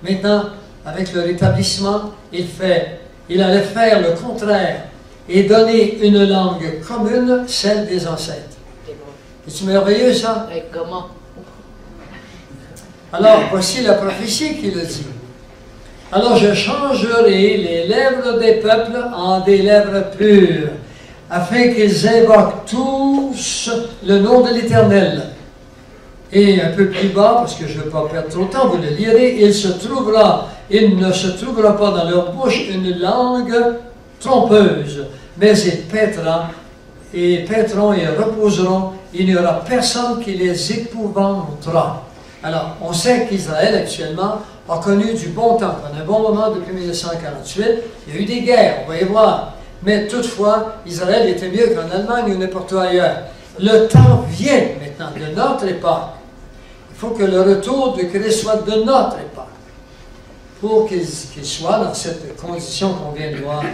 Maintenant, avec le rétablissement, il allait faire le contraire et donner une langue commune, celle des ancêtres. C'est merveilleux, ça? Et comment? Alors, voici la prophétie qui le dit. Alors, je changerai les lèvres des peuples en des lèvres pures, afin qu'ils invoquent tous le nom de l'Éternel. Et un peu plus bas, parce que je ne veux pas perdre trop de temps, vous le lirez, il ne se trouvera pas dans leur bouche une langue trompeuse, mais ils paîtront et reposeront, il n'y aura personne qui les épouvantera. Alors, on sait qu'Israël, actuellement, a connu du bon temps. Pendant un bon moment, depuis 1948, il y a eu des guerres, on va y voir. Mais toutefois, Israël était mieux qu'en Allemagne ou n'importe où ailleurs. Le temps vient maintenant de notre époque. Il faut que le retour de Christ soit de notre époque, pour qu'il soit dans cette condition qu'on vient de voir.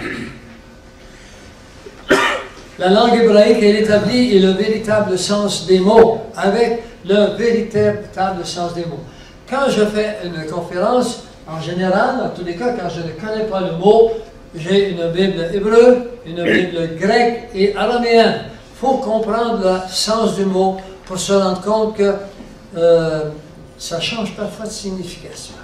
La langue hébraïque est établie et le véritable sens des mots, avec le véritable sens des mots. Quand je fais une conférence, en général, en tous les cas, quand je ne connais pas le mot, j'ai une Bible hébreu, une Bible grecque et araméenne. Il faut comprendre le sens du mot pour se rendre compte que ça change parfois de signification.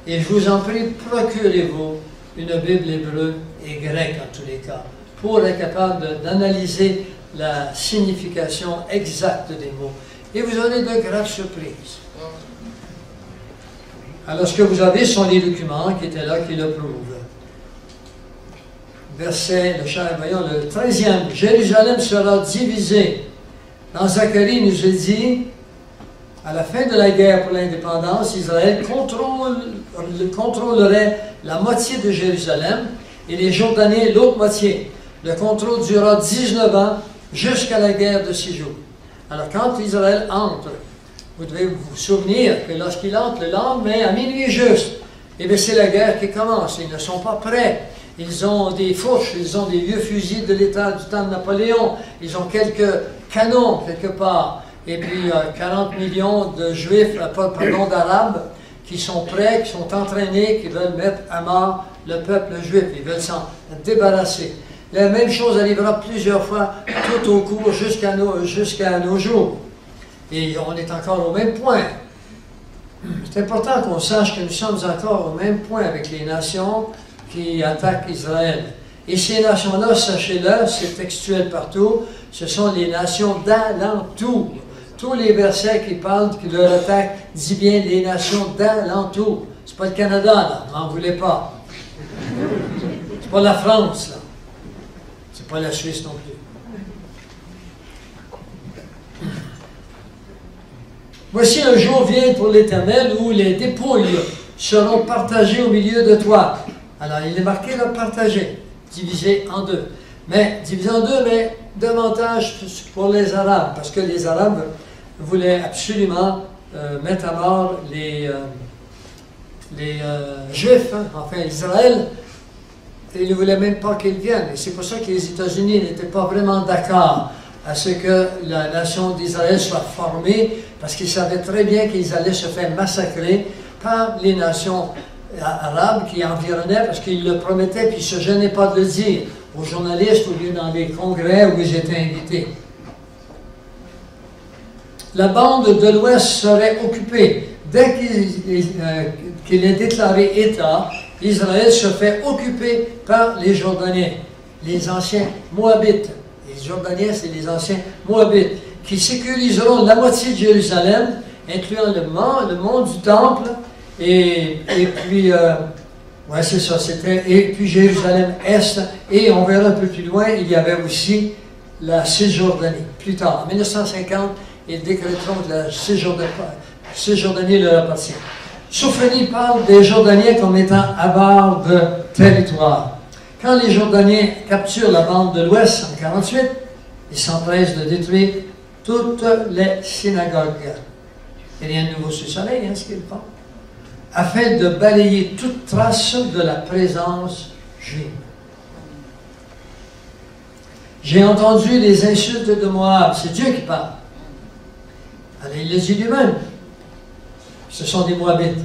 Et je vous en prie, procurez-vous une Bible hébreu et grecque en tous les cas, pour être capable d'analyser la signification exacte des mots. Et vous aurez de graves surprises. Alors, ce que vous avez sont les documents qui étaient là, qui le prouvent. Verset, voyons, le 13e. Jérusalem sera divisée. Dans Zacharie, il nous est dit, à la fin de la guerre pour l'indépendance, Israël contrôlerait la moitié de Jérusalem et les Jordaniens l'autre moitié. Le contrôle durera 19 ans jusqu'à la guerre de 6 jours. Alors, quand Israël entre, vous devez vous souvenir que lorsqu'il entre le lendemain, à minuit juste, eh bien, c'est la guerre qui commence. Ils ne sont pas prêts. Ils ont des fourches, ils ont des vieux fusils de l'État du temps de Napoléon. Ils ont quelques canons quelque part. Et puis, 40 millions de Juifs, d'Arabes, qui sont prêts, qui sont entraînés, qui veulent mettre à mort le peuple juif. Ils veulent s'en débarrasser. La même chose arrivera plusieurs fois tout au cours jusqu'à nos jours. Et on est encore au même point. C'est important qu'on sache que nous sommes encore au même point avec les nations qui attaquent Israël. Et ces nations-là, sachez-le, c'est textuel partout, ce sont les nations d'alentour. Tous les versets qui parlent de leur attaque disent bien les nations d'alentour. C'est pas le Canada, là, n'en voulez pas. C'est pas la France, là. C'est pas la Suisse non plus. Voici un jour vient pour l'Éternel où les dépouilles seront partagées au milieu de toi. Alors, il est marqué là, partagé, divisé en deux. Mais, divisé en deux, mais davantage pour les Arabes, parce que les Arabes voulaient absolument mettre à mort les Juifs, hein, enfin Israël, et ils ne voulaient même pas qu'ils viennent. Et c'est pour ça que les États-Unis n'étaient pas vraiment d'accord à ce que la nation d'Israël soit formée, parce qu'ils savaient très bien qu'ils allaient se faire massacrer par les nations arabes qui environnaient, parce qu'ils le promettaient, puis ils ne se gênaient pas de le dire aux journalistes ou bien dans les congrès où ils étaient invités. La bande de l'Ouest serait occupée. Dès qu'il est déclaré État, Israël se fait occuper par les Jordaniens, les anciens Moabites. Les Jordaniens, c'est les anciens Moabites, qui sécuriseront la moitié de Jérusalem, incluant le mont du Temple, et puis, ouais, c'est ça, et puis Jérusalem-Est, et on verra un peu plus loin, il y avait aussi la Cisjordanie. Plus tard, en 1950, ils décréteront que la Cisjordanie leur appartient. Sophonie parle des Jordaniens comme étant avares de territoire. Quand les Jordaniens capturent la bande de l'Ouest en 1948, ils s'empressent de détruire toutes les synagogues. Et rien de nouveau sous le soleil, hein, ce qu'ils font. Afin de balayer toute trace de la présence juive. J'ai entendu les insultes de Moab. C'est Dieu qui parle. Allez, il le dit lui-même. Ce sont des Moabites.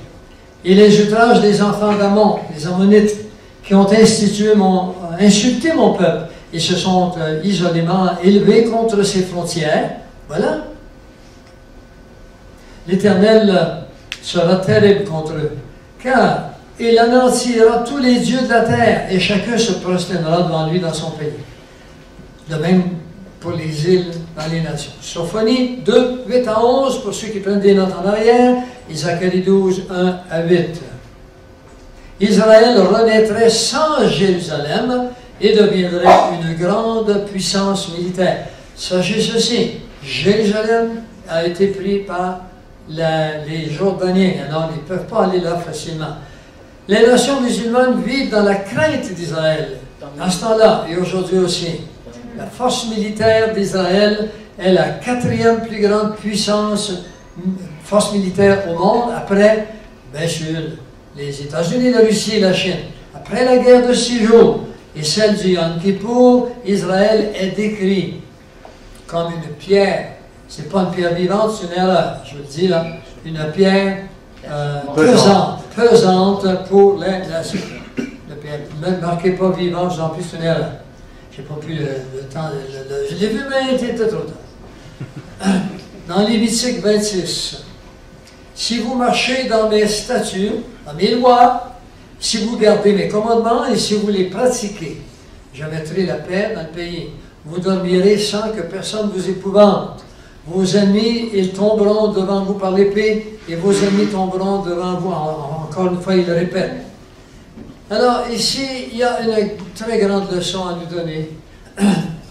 Et les outrages des enfants d'Ammon, les Ammonites, qui ont insulté mon peuple et se sont isolément élevés contre ses frontières. Voilà. L'Éternel sera terrible contre eux, car il anéantira tous les dieux de la terre, et chacun se prosternera devant lui dans son pays. De même pour les îles dans les nations. Sophonie 2, 8 à 11, pour ceux qui prennent des notes en arrière, et Zacharie 12, 1 à 8. Israël renaîtrait sans Jérusalem et deviendrait une grande puissance militaire. Sachez ceci, Jérusalem a été pris par les Jordaniens, alors ils ne peuvent pas aller là facilement. Les nations musulmanes vivent dans la crainte d'Israël, en ce temps-là et aujourd'hui aussi. La force militaire d'Israël est la 4e plus grande force militaire au monde, après, bien sûr, les États-Unis, la Russie et la Chine. Après la guerre de 6 jours et celle du Yom Kippour, Israël est décrit comme une pierre. Ce n'est pas une pierre vivante, c'est une erreur, je le dis là, une pierre pesante pour la pierre. Ne marquez pas vivante, j'en plus c'est une erreur. Je n'ai pas pu le temps, je l'ai vu, mais il était trop tard. Dans Lévitique 26, si vous marchez dans mes statuts, dans mes lois, si vous gardez mes commandements et si vous les pratiquez, je mettrai la paix dans le pays. Vous dormirez sans que personne vous épouvante. Vos ennemis, ils tomberont devant vous par l'épée, et vos ennemis tomberont devant vous. Encore une fois, il le répète. Alors, ici, il y a une très grande leçon à nous donner.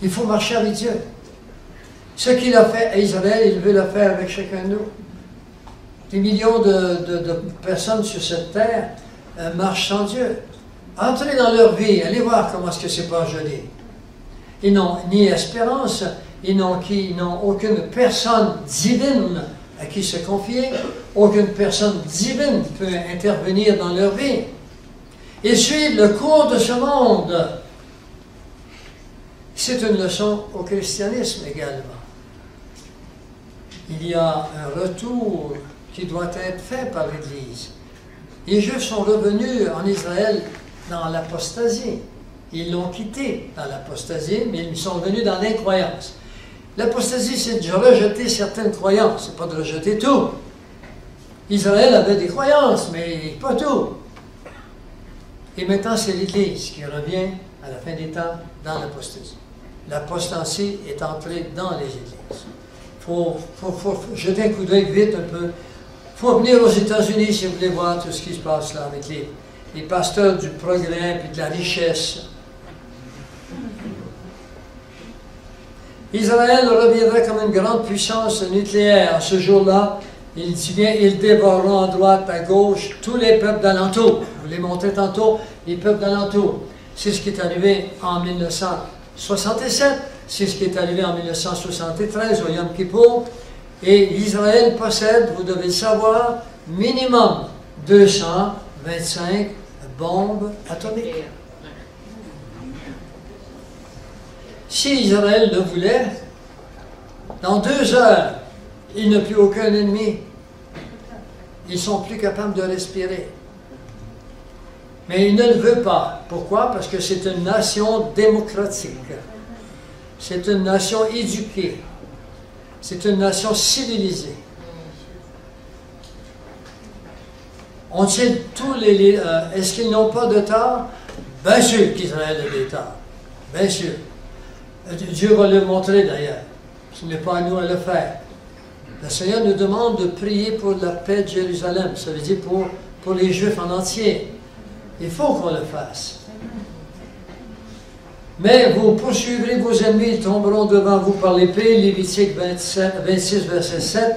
Il faut marcher avec Dieu. Ce qu'il a fait à Israël, il veut le faire avec chacun de nous. Des millions de personnes sur cette terre marchent sans Dieu. Entrez dans leur vie, allez voir comment est-ce que c'est pas joli. Ils n'ont ni espérance, ils n'ont aucune personne divine à qui se confier, aucune personne divine peut intervenir dans leur vie. Ils suivent le cours de ce monde. C'est une leçon au christianisme également. Il y a un retour qui doit être fait par l'Église. Les Juifs sont revenus en Israël dans l'apostasie. Ils l'ont quitté dans l'apostasie, mais ils sont revenus dans l'incroyance. L'apostasie, c'est de rejeter certaines croyances, c'est pas de rejeter tout. Israël avait des croyances, mais pas tout. Et maintenant, c'est l'Église qui revient à la fin des temps dans l'apostasie. L'apostasie est entrée dans les églises. Il faut jeter un coup d'œil vite un peu. Il faut venir aux États-Unis si vous voulez voir tout ce qui se passe là avec les pasteurs du progrès et de la richesse. Israël reviendrait comme une grande puissance nucléaire. Ce jour-là, Il dit bien, ils dévoreront à droite, à gauche, tous les peuples d'alentour. Vous les montrez tantôt, les peuples d'alentour. C'est ce qui est arrivé en 1967, c'est ce qui est arrivé en 1973 au Yom Kippour. Et Israël possède, vous devez le savoir, minimum 225 bombes atomiques. Si Israël le voulait, dans 2 heures, il n'a plus aucun ennemi. Ils sont plus capables de respirer. Mais il ne le veut pas. Pourquoi? Parce que c'est une nation démocratique. C'est une nation éduquée. C'est une nation civilisée. Ont-ils tous les... est-ce qu'ils n'ont pas de tort? Bien sûr qu'Israël a des torts. Bien sûr. Dieu va le montrer d'ailleurs. Ce n'est pas à nous à le faire. Le Seigneur nous demande de prier pour la paix de Jérusalem. Ça veut dire pour les Juifs en entier. Il faut qu'on le fasse. Mais vous poursuivrez vos ennemis, ils tomberont devant vous par l'épée. Lévitique 26, verset 7.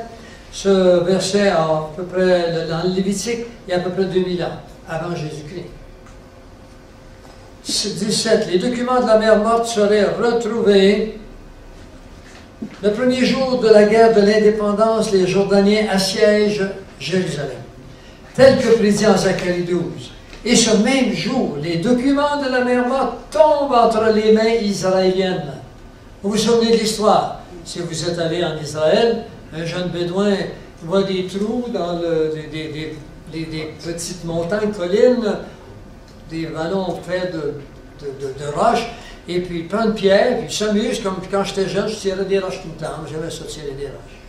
Ce verset, à peu près, dans le Lévitique, il y a à peu près 2000 ans, avant Jésus-Christ. 17. Les documents de la mer Morte seraient retrouvés. Le premier jour de la guerre de l'indépendance, les Jordaniens assiègent Jérusalem, tel que prédit en Zacharie 12. Et ce même jour, les documents de la mer Morte tombent entre les mains israéliennes. Vous vous souvenez de l'histoire? Si vous êtes allé en Israël, un jeune bédouin voit des trous dans des petites montagnes, collines, des vallons faits de roches, et puis il prend une pierre, puis il s'amuse, comme quand j'étais jeune, je tirais des roches tout le temps. J'aimais ça, tirer des roches.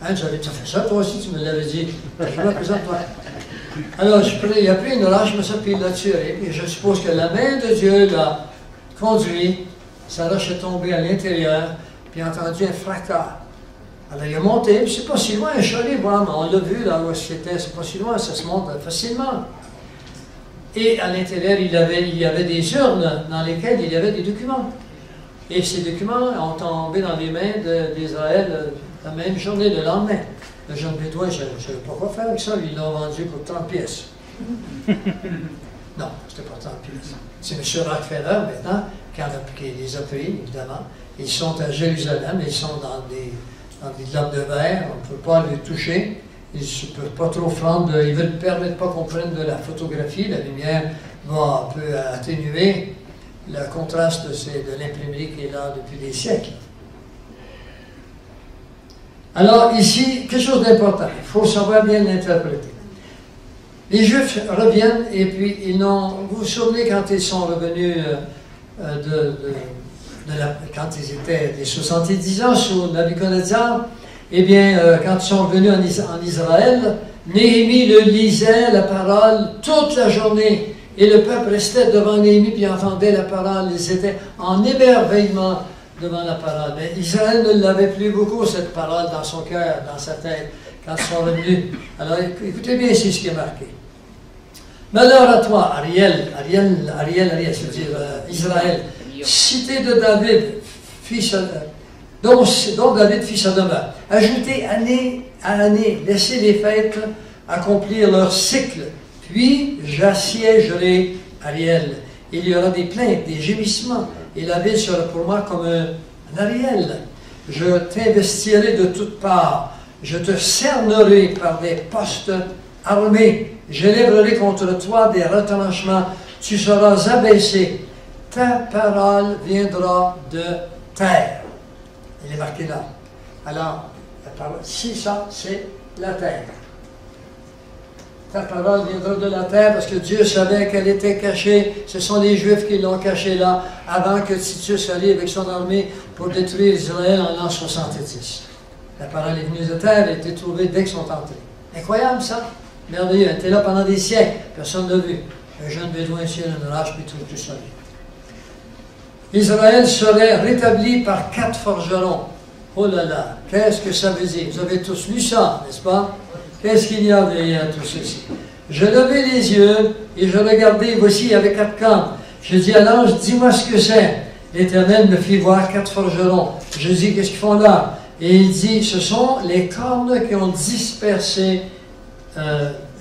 Hein, j'avais tout fait ça, toi aussi, tu me l'avais dit. Je me présente, toi. Alors, il a pris une roche, puis il l'a tiré, et je suppose que la main de Dieu l'a conduit, sa roche est tombée à l'intérieur, puis il a entendu un fracas. Alors, il est monté, puis c'est pas si loin, un chalet, vraiment, on l'a vu là où c'était, c'est pas si loin, ça se monte facilement. Et à l'intérieur, il y avait des urnes dans lesquelles il y avait des documents. Et ces documents ont tombé dans les mains d'Israël la même journée, le lendemain. Le jeune bédouin, je ne savais pas quoi faire avec ça, ils l'ont vendu pour 30 pièces. Non, c'était pas 30 pièces. C'est M. Rockefeller, maintenant, qui les a pris, évidemment. Ils sont à Jérusalem, ils sont dans des lampes de verre, on ne peut pas les toucher. Ils ne peuvent pas trop prendre, ils ne permettent pas qu'on prenne de la photographie. La lumière va un peu atténuer le contraste de l'imprimerie qui est là depuis des siècles. Alors ici, quelque chose d'important, il faut savoir bien l'interpréter. Les Juifs reviennent et puis vous vous souvenez quand ils sont revenus quand ils étaient des 70 ans sous Nabuchodonosor, eh bien, quand ils sont revenus en Israël, Néhémie le lisait la parole toute la journée. Et le peuple restait devant Néhémie puis entendait la parole. Ils étaient en émerveillement devant la parole. Mais Israël ne l'avait plus beaucoup, cette parole, dans son cœur, dans sa tête, quand ils sont revenus. Alors, écoutez bien ici ce qui est marqué. Malheur à toi, Ariel, c'est-à-dire Israël, cité de David, fils dont David fit sa demeure. Ajoutez année à année, laissez les fêtes accomplir leur cycle, puis j'assiégerai Ariel. Il y aura des plaintes, des gémissements, et la ville sera pour moi comme un Ariel. Je t'investirai de toutes parts, je te cernerai par des postes armés, j'élèverai contre toi des retranchements, tu seras abaissé, ta parole viendra de terre. Il est marqué là. Alors, la parole, si ça, c'est la terre. Ta parole viendra de la terre parce que Dieu savait qu'elle était cachée. Ce sont les Juifs qui l'ont cachée là, avant que Titus arrive avec son armée pour détruire Israël en l'an 70. La parole est venue de terre, elle a été trouvée dès qu'ils sont entrés. Incroyable ça, merveilleux. Elle était là pendant des siècles, personne ne l'a vu. Un jeune bédouin sur une roche, puis tout ça. Israël serait rétabli par 4 forgerons. Oh là là, qu'est-ce que ça veut dire? Vous avez tous lu ça, n'est-ce pas? Qu'est-ce qu'il y a derrière tout ceci? Je levai les yeux et je regardai, voici, il y avait 4 cornes. Je dis à l'ange, dis-moi ce que c'est. L'Éternel me fit voir 4 forgerons. Je dis, qu'est-ce qu'ils font là? Et il dit, ce sont les cornes qui ont dispersé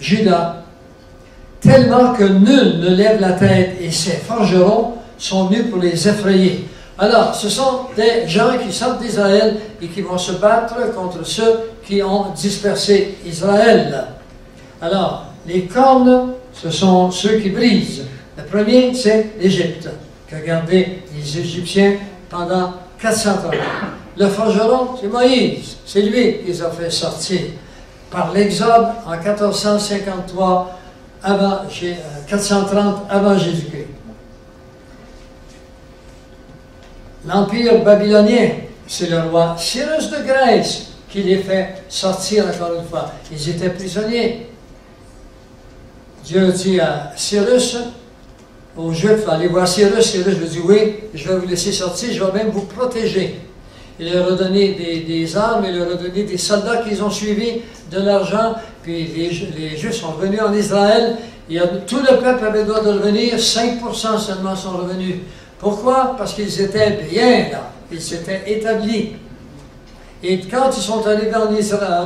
Juda, tellement que nul ne lève la tête, et ces forgerons sont venus pour les effrayer. Alors, ce sont des gens qui sortent d'Israël et qui vont se battre contre ceux qui ont dispersé Israël. Alors, les cornes, ce sont ceux qui brisent. Le premier, c'est l'Égypte, qu'a gardé les Égyptiens pendant 430 ans. Le forgeron, c'est Moïse. C'est lui qui les a fait sortir par l'Exode en 1453, 430 avant Jésus-Christ. L'Empire babylonien, c'est le roi Cyrus de Grèce qui les fait sortir encore une fois. Ils étaient prisonniers. Dieu dit à Cyrus, aux Juifs, allez voir Cyrus. Cyrus lui dit, oui, je vais vous laisser sortir, je vais même vous protéger. Il leur a donné des armes, il leur a donné des soldats qu'ils ont suivis, de l'argent, puis les Juifs sont revenus en Israël, et tout le peuple avait le droit de revenir, 5% seulement sont revenus. Pourquoi? Parce qu'ils étaient bien là, ils s'étaient établis. Et quand ils sont arrivés en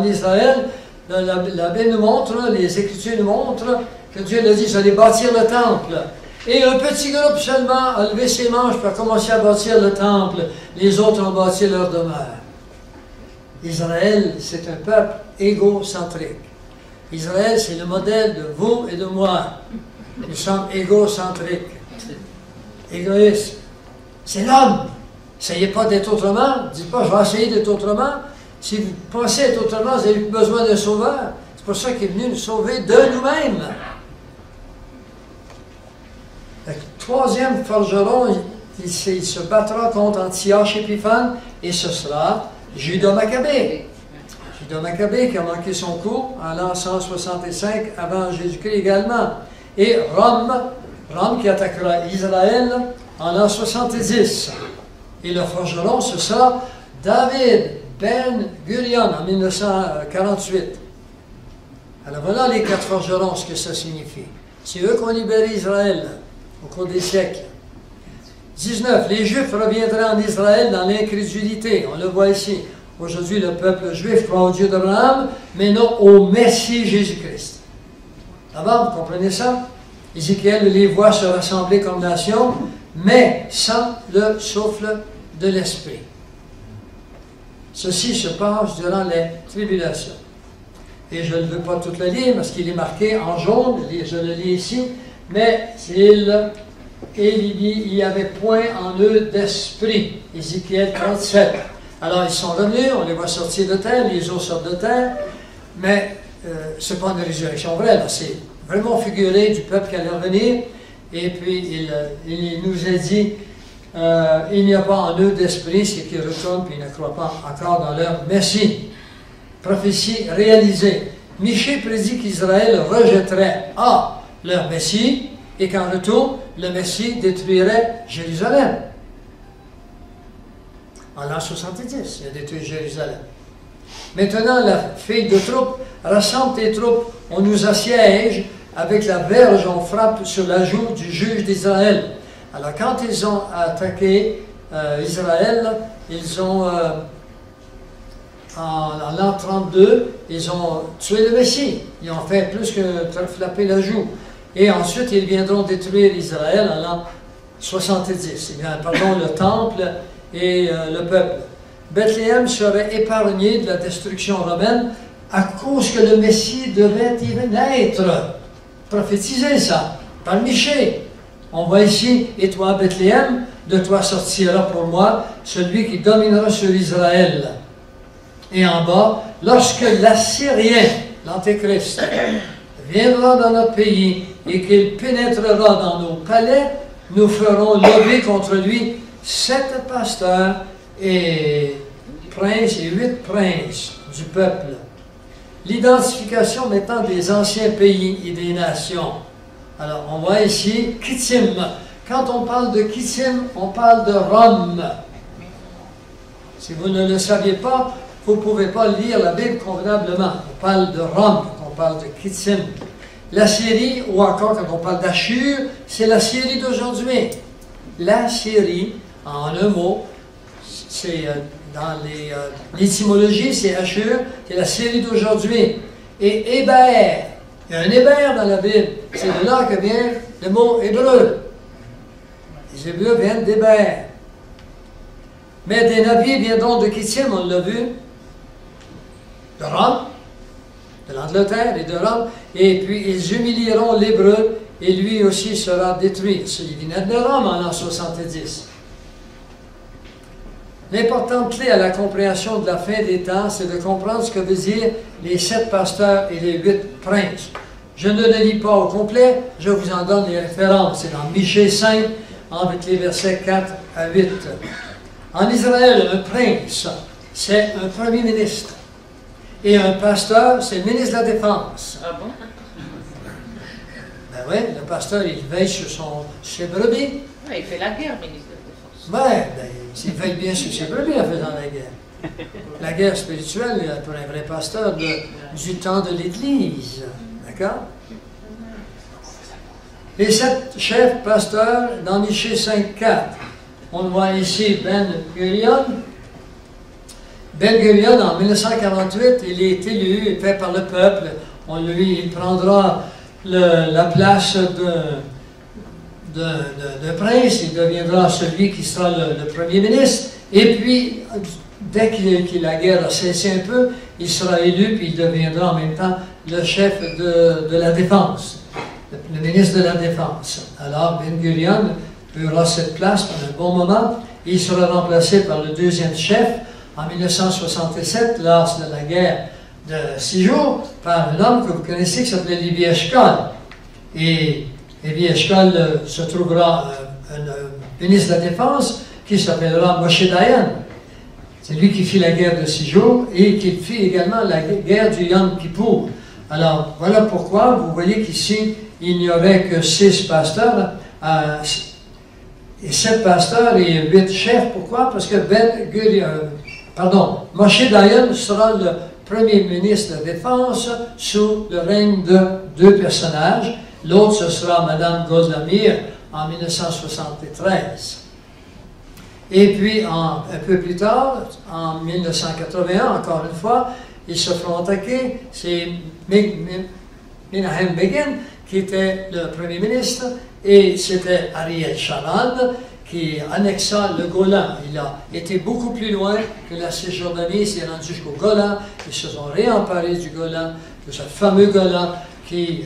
Israël, la Bible nous montre, les Écritures nous montrent, que Dieu leur dit, vous allez bâtir le temple. Et un petit groupe seulement a levé ses manches pour commencer à bâtir le temple. Les autres ont bâti leur demeure. Israël, c'est un peuple égocentrique. Israël, c'est le modèle de vous et de moi. Nous sommes égocentriques. Égoïstes. C'est l'homme. Essayez pas d'être autrement. Dites pas, je vais essayer d'être autrement. Si vous pensez être autrement, vous avez besoin d'un sauveur. C'est pour ça qu'il est venu nous sauver de nous-mêmes. Le troisième forgeron, il se battra contre Antioche Épiphane, et ce sera Judas Maccabée. Judas Maccabée qui a manqué son coup en l'an 165 avant Jésus-Christ également. Et Rome qui attaquera Israël en l'an 70. Et le forgeron, ce sera David Ben Gurion en 1948. Alors voilà les 4 forgerons, ce que ça signifie. C'est eux qui ont libéré Israël au cours des siècles. 19. Les Juifs reviendraient en Israël dans l'incrédulité. On le voit ici. Aujourd'hui, le peuple juif croit au Dieu d'Abraham, mais non au Messie Jésus-Christ. D'abord, vous comprenez ça? Ézéchiel les voit se rassembler comme nation, mais sans le souffle de l'Esprit. Ceci se passe durant les tribulations. Et je ne veux pas tout le lire parce qu'il est marqué en jaune, je le lis ici, mais il n'y avait point en eux d'esprit. Ézéchiel 37. Alors ils sont revenus, on les voit sortir de terre, les eaux sortent de terre, mais ce n'est pas une résurrection vraie, c'est vraiment figuré du peuple qui allait revenir. Et puis il nous a dit, il n'y a pas en eux d'esprit, c'est qu'ils retournent puis ils ne croient pas encore dans leur Messie. Prophétie réalisée. Michée prédit qu'Israël rejetterait leur Messie et qu'en retour, le Messie détruirait Jérusalem. En l'an 70, il a détruit Jérusalem. Maintenant, la fille de troupe rassemble tes troupes, on nous assiège, avec la verge, on frappe sur la joue du juge d'Israël. Alors, quand ils ont attaqué Israël, ils ont, en l'an 32, ils ont tué le Messie. Ils ont fait plus que frapper la joue. Et ensuite, ils viendront détruire Israël en l'an 70. Le temple et le peuple. Bethléem serait épargné de la destruction romaine à cause que le Messie devait y naître. Prophétisez ça, par Michée. On voit ici, et toi, Bethléem, de toi sortira pour moi celui qui dominera sur Israël. Et en bas, lorsque l'Assyrien, l'Antéchrist, viendra dans notre pays et qu'il pénétrera dans nos palais, nous ferons lever contre lui 7 pasteurs et 8 princes du peuple. L'identification maintenant des anciens pays et des nations. Alors, on voit ici Kittim. Quand on parle de Kittim, on parle de Rome. Si vous ne le saviez pas, vous ne pouvez pas lire la Bible convenablement. On parle de Rome, on parle de Kittim. La Syrie, ou encore quand on parle d'Achur, c'est la Syrie d'aujourd'hui. La Syrie, en un mot, c'est dans l'étymologie, c'est Ashur, qui est la Syrie d'aujourd'hui. Et Héber, il y a un Héber dans la Bible. C'est de là que vient le mot hébreu. Les Hébreux viennent d'Héber. Mais des navires viendront de Kittim, on l'a vu, de Rome, de l'Angleterre et de Rome, et puis ils humilieront l'Hébreu, et lui aussi sera détruit. Il venait de Rome en l'an 70. L'importante clé à la compréhension de la fin des temps, c'est de comprendre ce que veut dire les 7 pasteurs et les 8 princes. Je ne le lis pas au complet, je vous en donne les références. C'est dans Michée 5, avec les versets 4 à 8. En Israël, un prince, c'est un premier ministre. Et un pasteur, c'est le ministre de la Défense. Ah bon? Ben oui, le pasteur, il veille sur ses brebis. Ouais, il fait la guerre, ministre de la Défense. Oui, ben, il veille bien sur ses brebis en faisant la guerre. La guerre spirituelle, pour un vrai pasteur du temps de l'Église. D'accord? Les 7 chefs pasteurs dans Michée 5.4. On voit ici Ben Gurion. Ben Gurion, en 1948, il est élu, fait par le peuple. Il prendra la place de prince, il deviendra celui qui sera le premier ministre. Et puis, dès que la guerre a cessé un peu, il sera élu, puis il deviendra en même temps le chef de la défense, le ministre de la Défense. Alors, Ben Gurion aura cette place pendant un bon moment. Il sera remplacé par le deuxième chef en 1967, lors de la guerre de 6 jours, par un homme que vous connaissez qui s'appelait Levi Eshkol. Et Levi Eshkol se trouvera un ministre de la Défense qui s'appellera Moshe Dayan. C'est lui qui fit la guerre de 6 jours et qui fit également la guerre du Yom Kippour. Alors, voilà pourquoi vous voyez qu'ici, il n'y aurait que 6 pasteurs. Et 7 pasteurs et 8 chefs. Pourquoi? Parce que Moshe Dayan sera le premier ministre de la Défense sous le règne de 2 personnages. L'autre, ce sera Mme Golda Meir en 1973. Et puis, un peu plus tard, en 1981, encore une fois, ils se feront attaquer. C'est Menahem Begin qui était le premier ministre, et c'était Ariel Sharon qui annexa le Golan. Il a été beaucoup plus loin que la Cisjordanie, il s'est rendu jusqu'au Golan. Ils se sont réemparés du Golan, de ce fameux Golan qui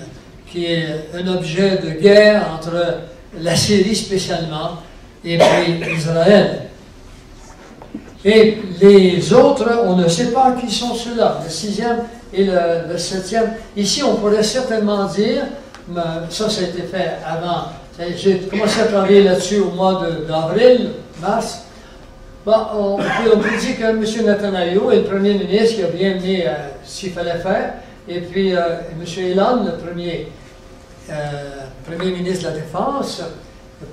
est un objet de guerre entre la Syrie spécialement et puis Israël. Et les autres, on ne sait pas qui sont ceux-là, le 6e et le 7e. Ici, on pourrait certainement dire, mais ça a été fait avant. J'ai commencé à travailler là-dessus au mois d'avril, mars. Bon, on peut dire que M. Netanyahu est le premier ministre qui a bien mené ce qu'il fallait faire. Et puis, M. Elan, le premier ministre de la Défense,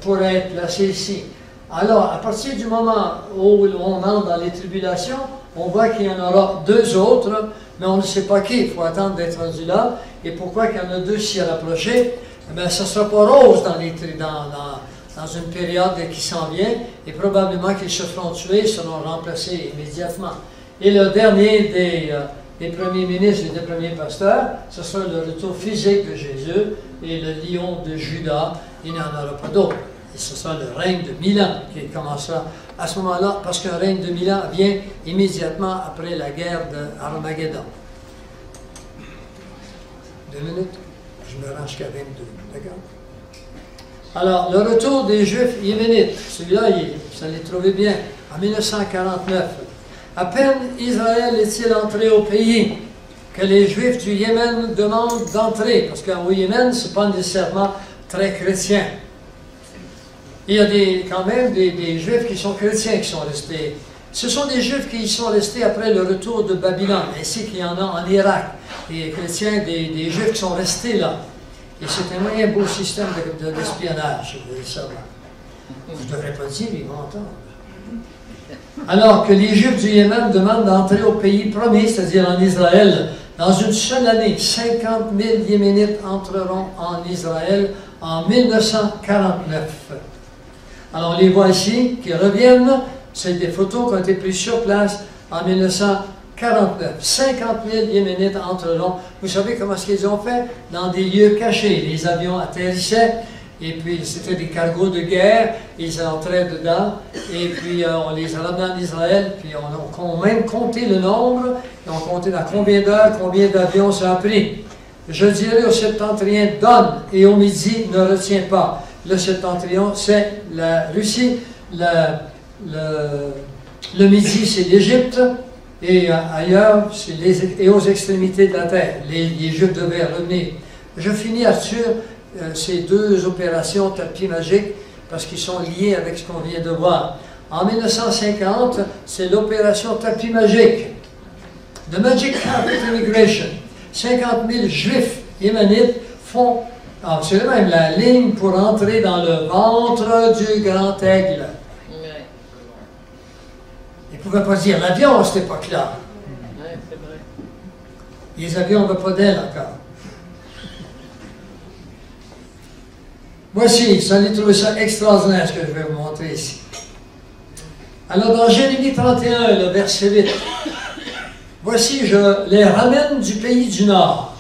pourrait être placé ici. Alors, à partir du moment où on entre dans les tribulations, on voit qu'il y en aura 2 autres, mais on ne sait pas qui. Il faut attendre d'être rendu là. Et pourquoi qu'il y en a 2 s'y rapprochés? Eh bien, ça ne sera pas rose dans une période qui s'en vient, et probablement qu'ils se feront tuer, seront remplacés immédiatement. Et le dernier des premiers ministres et des premiers pasteurs, ce sera le retour physique de Jésus et le lion de Juda. Il n'y en aura pas d'autre. Et ce sera le règne de 1000 ans qui commencera à ce moment-là, parce qu'un règne de 1000 ans vient immédiatement après la guerre d'Armageddon. 2 minutes? Je me rends jusqu'à 22. D'accord? Alors, le retour des Juifs yéménites, celui-là, vous allez trouver bien, en 1949. À peine Israël est-il entré au pays que les Juifs du Yémen demandent d'entrer, parce qu'au Yémen, ce n'est pas nécessairement très chrétien. Il y a quand même des Juifs qui sont chrétiens qui sont restés. Ce sont des Juifs qui y sont restés après le retour de Babylone, ainsi qu'il y en a en Irak. Des chrétiens, des Juifs qui sont restés là. Et c'est un moyen beau système d'espionnage, vous voulez savoir. Je ne devrais pas dire, ils vont entendre. Alors que les Juifs du Yémen demandent d'entrer au pays promis, c'est-à-dire en Israël, dans une seule année, 50 000 Yéménites entreront en Israël en 1949. Alors on les voit ici, qui reviennent c'est des photos qui ont été prises sur place en 1949. 50 000 Yéménites entreront. Vous savez comment est-ce qu'ils ont fait? Dans des lieux cachés. Les avions atterrissaient, et puis c'était des cargos de guerre, ils entraient dedans, et puis on les a ramenés en Israël, puis on a même compté le nombre, et on comptait dans combien d'heures, combien d'avions ça a pris. Je dirais au septentrion, donne, et au midi, ne retiens pas. Le septentrion, c'est la Russie, le midi, c'est l'Égypte, et ailleurs, et aux extrémités de la terre. Les Juifs devaient revenir. Je finis, Arthur, ces deux opérations tapis magiques, parce qu'ils sont liés avec ce qu'on vient de voir. En 1950, c'est l'opération tapis magique. The Magic Carpet Immigration. 50 000 Juifs yémenites font absolument même la ligne pour entrer dans le ventre du grand aigle. Ils ne pouvaient pas dire l'avion à cette époque-là. Les avions n'avaient pas d'aile encore. Voici, ça j'ai trouvé ça extraordinaire ce que je vais vous montrer ici. Alors dans Jérémie 31, le verset 8, voici, je les ramène du pays du Nord,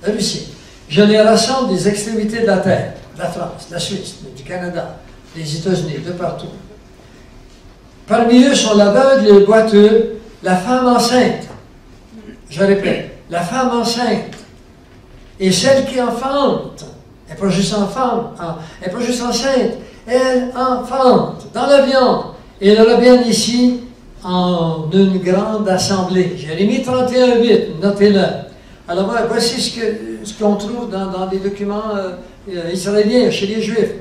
la Russie. Je les rassemble des extrémités de la terre, de la France, de la Suisse, du Canada, des États-Unis, de partout. Parmi eux sont l'aveugle et le boiteux, la femme enceinte. Je répète, la femme enceinte et celle qui enfante. Elle n'est pas juste enfant, elle n'est pas juste enceinte, elle enfante dans l'avion. Et elle revient ici en une grande assemblée. Jérémie 31, 8, notez-le. Alors voici ce qu'on trouve dans des documents israéliens chez les Juifs.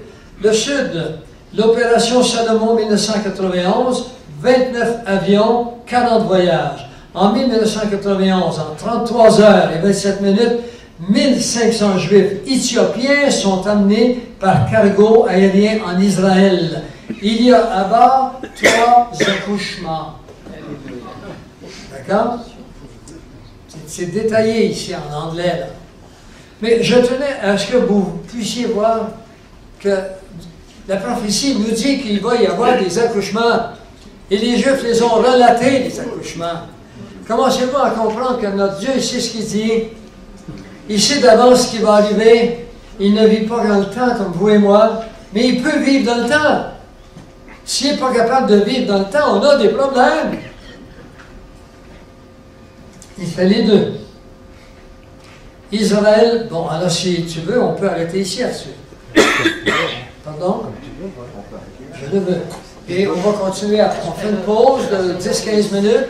Le Sud, l'opération Salomon 1991, 29 avions, 40 voyages. En 1991, en 33 heures et 27 minutes, 1500 Juifs éthiopiens sont amenés par cargo aérien en Israël. Il y a à bord 3 accouchements. D'accord? C'est détaillé ici en anglais, là. Mais je tenais à ce que vous puissiez voir que la prophétie nous dit qu'il va y avoir des accouchements. Et les Juifs les ont relatés, les accouchements. Commencez-vous à comprendre que notre Dieu sait ce qu'il dit. Il sait d'avance ce qui va arriver. Il ne vit pas dans le temps comme vous et moi, mais il peut vivre dans le temps. S'il n'est pas capable de vivre dans le temps, on a des problèmes. Il fait les deux. Israël, bon, alors si tu veux, on peut arrêter ici là-dessus. Pardon? Je le veux. Et on va continuer après. On fait une pause de 10-15 minutes.